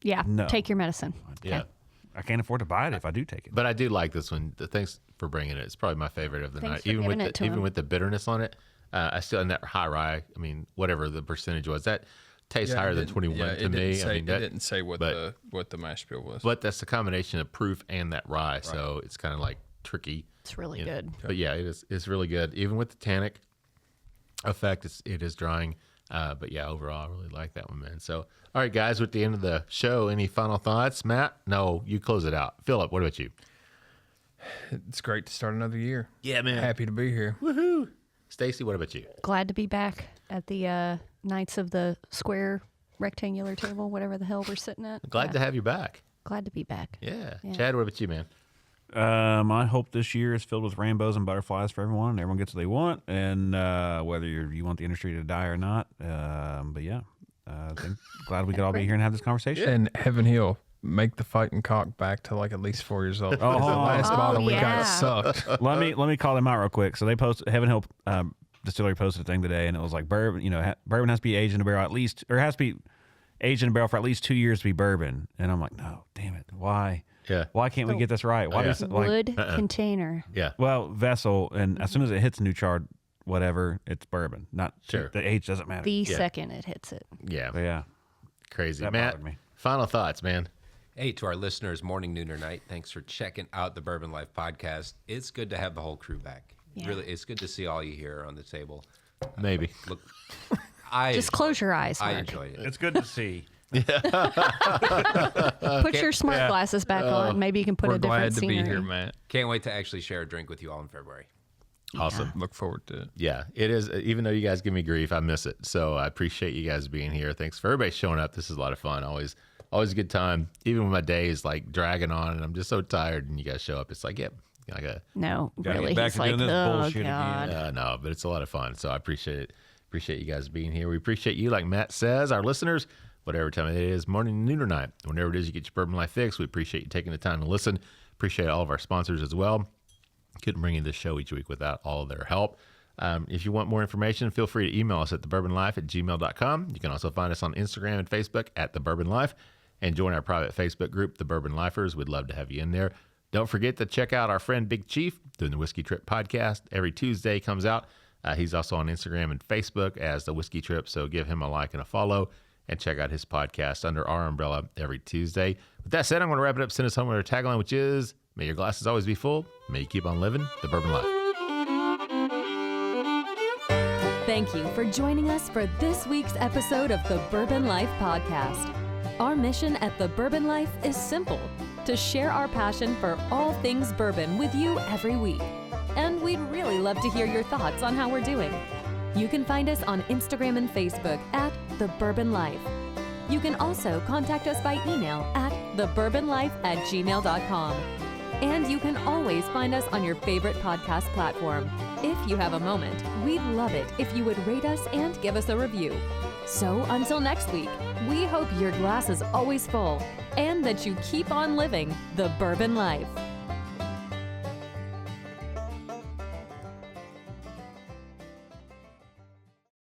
Yeah, No. take your medicine. Yeah. I can't afford to buy it if I do take it. But I do like this one. Thanks for bringing it. It's probably my favorite of the Thanks night. for Even giving it to even him. with the bitterness on it, I still in that high rye. I mean, whatever the percentage was, that tastes higher than 21 to me. It didn't say what the mash bill was. But that's the combination of proof and that rye, so it's kind of like tricky. It's really good. But yeah, it's really good. Even with the tannic effect, it is drying. But yeah, overall, I really like that one, man. So, all right, guys, with the end of the show, any final thoughts? Matt? No, you close it out. Philip, what about you? It's great to start another year. Yeah, man. Happy to be here. Woohoo. Stacy, what about you? Glad to be back at the Knights of the Square rectangular table, whatever the hell we're sitting at. Glad to have you back. Glad to be back. Yeah. Chad, what about you, man? I hope this year is filled with rainbows and butterflies for everyone, and everyone gets what they want, and whether you want the industry to die or not. But yeah, glad we could all be here and have this conversation. And Heaven Hill, make the fighting cock back to like at least 4 years old. The last bottle we got sucked. Let me call them out real quick. So they posted, Heaven Hill Distillery posted a thing today, and it was like bourbon. Bourbon has to be aged in a barrel it has to be aged in a barrel for at least 2 years to be bourbon. And I'm like, no, damn it, why? Yeah. Why can't we get this right? Why does wood container? Yeah. Well, vessel, and as soon as it hits new charred, whatever, it's bourbon. Not sure. The age doesn't matter. The second it hits it. Yeah. But yeah. Crazy. That Matt, bothered me. final thoughts, man. Hey, to our listeners, morning, noon, or night, thanks for checking out the Bourbon Life Podcast. It's good to have the whole crew back. Yeah. Really, it's good to see all you here on the table. Maybe. Look, Just close your eyes, I Mark. enjoyed it. It's good to see. Put your smart glasses back on. Maybe you can put We're a different glad to scenery. be here, Matt. Can't wait to actually share a drink with you all in February. Awesome. Look forward to it. Yeah, it is. Even though you guys give me grief, I miss it. So I appreciate you guys being here. Thanks for everybody showing up. This is a lot of fun. Always a good time. Even when my day is like dragging on and I'm just so tired and you guys show up, it's like, yep. No, Gotta really. get back He's to like, doing this oh, bullshit God. again. No, but it's a lot of fun. So I appreciate it. Appreciate you guys being here. We appreciate you, like Matt says, our listeners, whatever time it is, morning, noon, or night, whenever it is you get your Bourbon Life fix. We appreciate you taking the time to listen. Appreciate all of our sponsors as well. Couldn't bring you this show each week without all of their help. If you want more information, feel free to email us at thebourbonlife@gmail.com. You can also find us on Instagram and Facebook at The Bourbon Life and join our private Facebook group, The Bourbon Lifers. We'd love to have you in there. Don't forget to check out our friend Big Chief doing the Whiskey Trip podcast. Every Tuesday comes out. He's also on Instagram and Facebook as the Whiskey Trip, so give him a like and a follow and check out his podcast under our umbrella every Tuesday. With that said, I'm going to wrap it up. Send us home with our tagline, which is, may your glasses always be full. May you keep on living the Bourbon Life. Thank you for joining us for this week's episode of the Bourbon Life Podcast. Our mission at the Bourbon Life is simple: to share our passion for all things bourbon with you every week. And we'd really love to hear your thoughts on how we're doing. You can find us on Instagram and Facebook at The Bourbon Life. You can also contact us by email at thebourbonlife@gmail.com. And you can always find us on your favorite podcast platform. If you have a moment, we'd love it if you would rate us and give us a review. So until next week, we hope your glass is always full and that you keep on living the Bourbon Life.